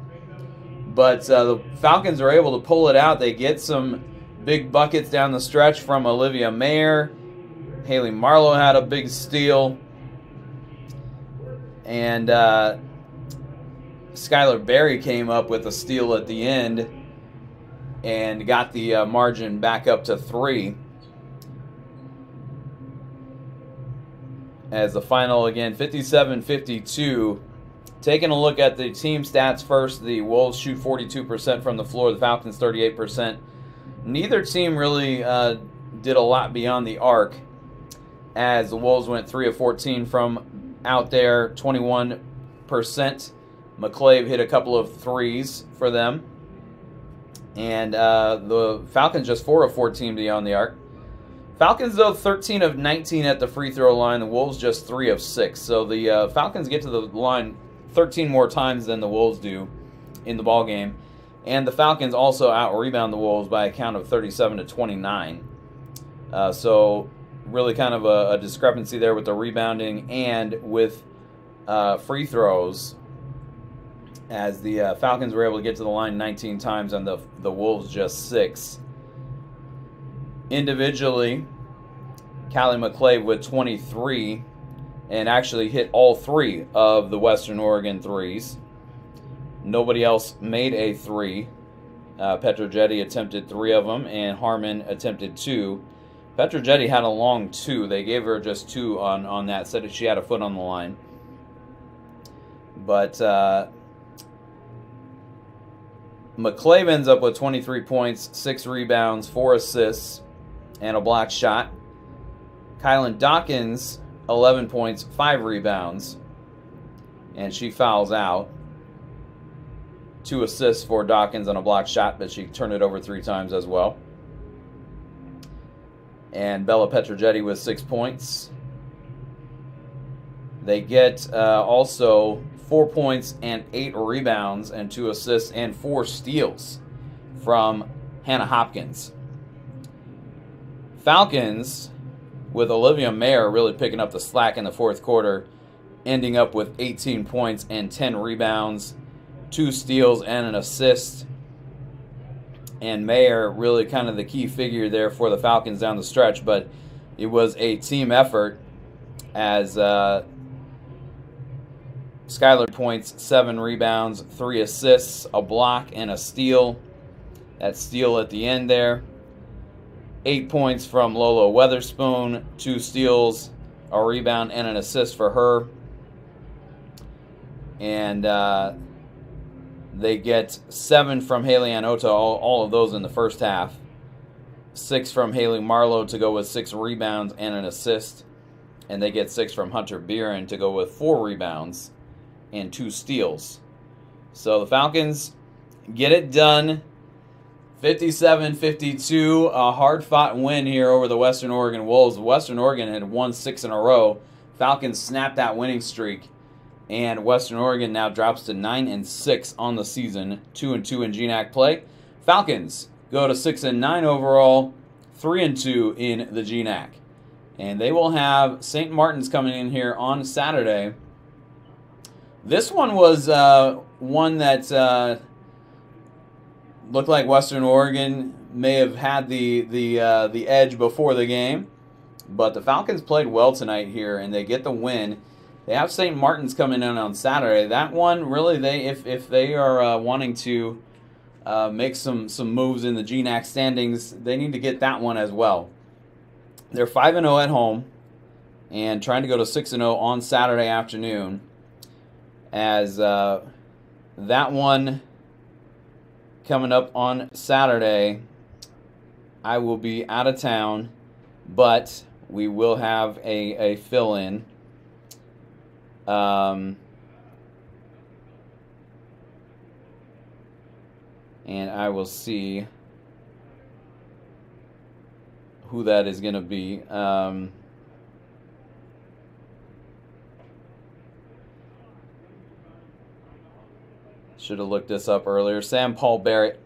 But the Falcons are able to pull it out. They get some big buckets down the stretch from Olivia Mayer. Haley Marlowe had a big steal. And Skylar Berry came up with a steal at the end and got the margin back up to 3. As the final, again, 57-52. Taking a look at the team stats first, the Wolves shoot 42% from the floor, the Falcons 38%. Neither team really did a lot beyond the arc, as the Wolves went 3 of 14 from out there, 21%. McClave hit a couple of threes for them. And the Falcons just 4 of 14 beyond the arc. Falcons, though, 13 of 19 at the free throw line. The Wolves just 3 of 6. So the Falcons get to the line 13 more times than the Wolves do in the ball game. And the Falcons also out-rebound the Wolves by a count of 37-29. So really kind of a discrepancy there with the rebounding and with free throws, as the Falcons were able to get to the line 19 times and the Wolves just 6. Individually, Callie McClave with 23, and actually hit all 3 of the Western Oregon threes. Nobody else made a 3. Petrojetti attempted 3 of them, and Harmon attempted 2. Petrojetti had a long 2. They gave her just 2 on that, said that she had a foot on the line. But McClave ends up with 23 points, 6 rebounds, 4 assists, and a block shot. Kylan Dawkins, 11 points, 5 rebounds, and she fouls out. 2 assists for Dawkins and a block shot, but she turned it over 3 times as well. And Bella Petrojetti with 6 points. They get also 4 points and 8 rebounds and 2 assists and 4 steals from Hannah Hopkins. Falcons, with Olivia Mayer really picking up the slack in the fourth quarter, ending up with 18 points and 10 rebounds, 2 steals and an assist. And Mayer really kind of the key figure there for the Falcons down the stretch, but it was a team effort, as Skylar points, 7 rebounds, 3 assists, a block, and a steal. That steal at the end there. 8 points from Lolo Weatherspoon, 2 steals, a rebound, and an assist for her. And they get 7 from Haley Anota, all of those in the first half. 6 from Haley Marlowe to go with 6 rebounds and an assist. And they get 6 from Hunter Beeren to go with 4 rebounds and 2 steals. So the Falcons get it done. 57-52, a hard-fought win here over the Western Oregon Wolves. Western Oregon had won 6 in a row. Falcons snapped that winning streak, and Western Oregon now drops to 9-6 on the season, 2-2 in GNAC play. Falcons go to 6-9 overall, 3-2 in the GNAC. And they will have St. Martin's coming in here on Saturday This one was one that looked like Western Oregon may have had the edge before the game, but the Falcons played well tonight here, and they get the win. They have St. Martin's coming in on Saturday. That one, really, if they are wanting to make some moves in the GNAC standings, they need to get that one as well. They're 5-0 at home and trying to go to 6-0 on Saturday afternoon. As that one coming up on Saturday, I will be out of town, but we will have a fill-in. And I will see who that is going to be. Should have looked this up earlier. Sam Paul Barrett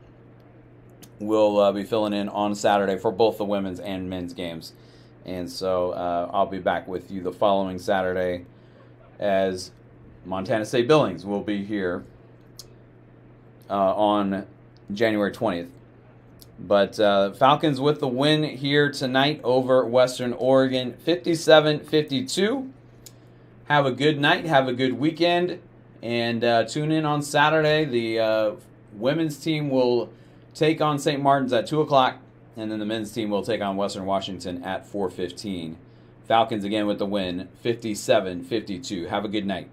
will be filling in on Saturday for both the women's and men's games. And so I'll be back with you the following Saturday as Montana State Billings will be here on January 20th. But Falcons with the win here tonight over Western Oregon, 57-52. Have a good night. Have a good weekend. And tune in on Saturday. The women's team will take on St. Martin's at 2 o'clock. And then the men's team will take on Western Washington at 4:15. Falcons again with the win, 57-52. Have a good night.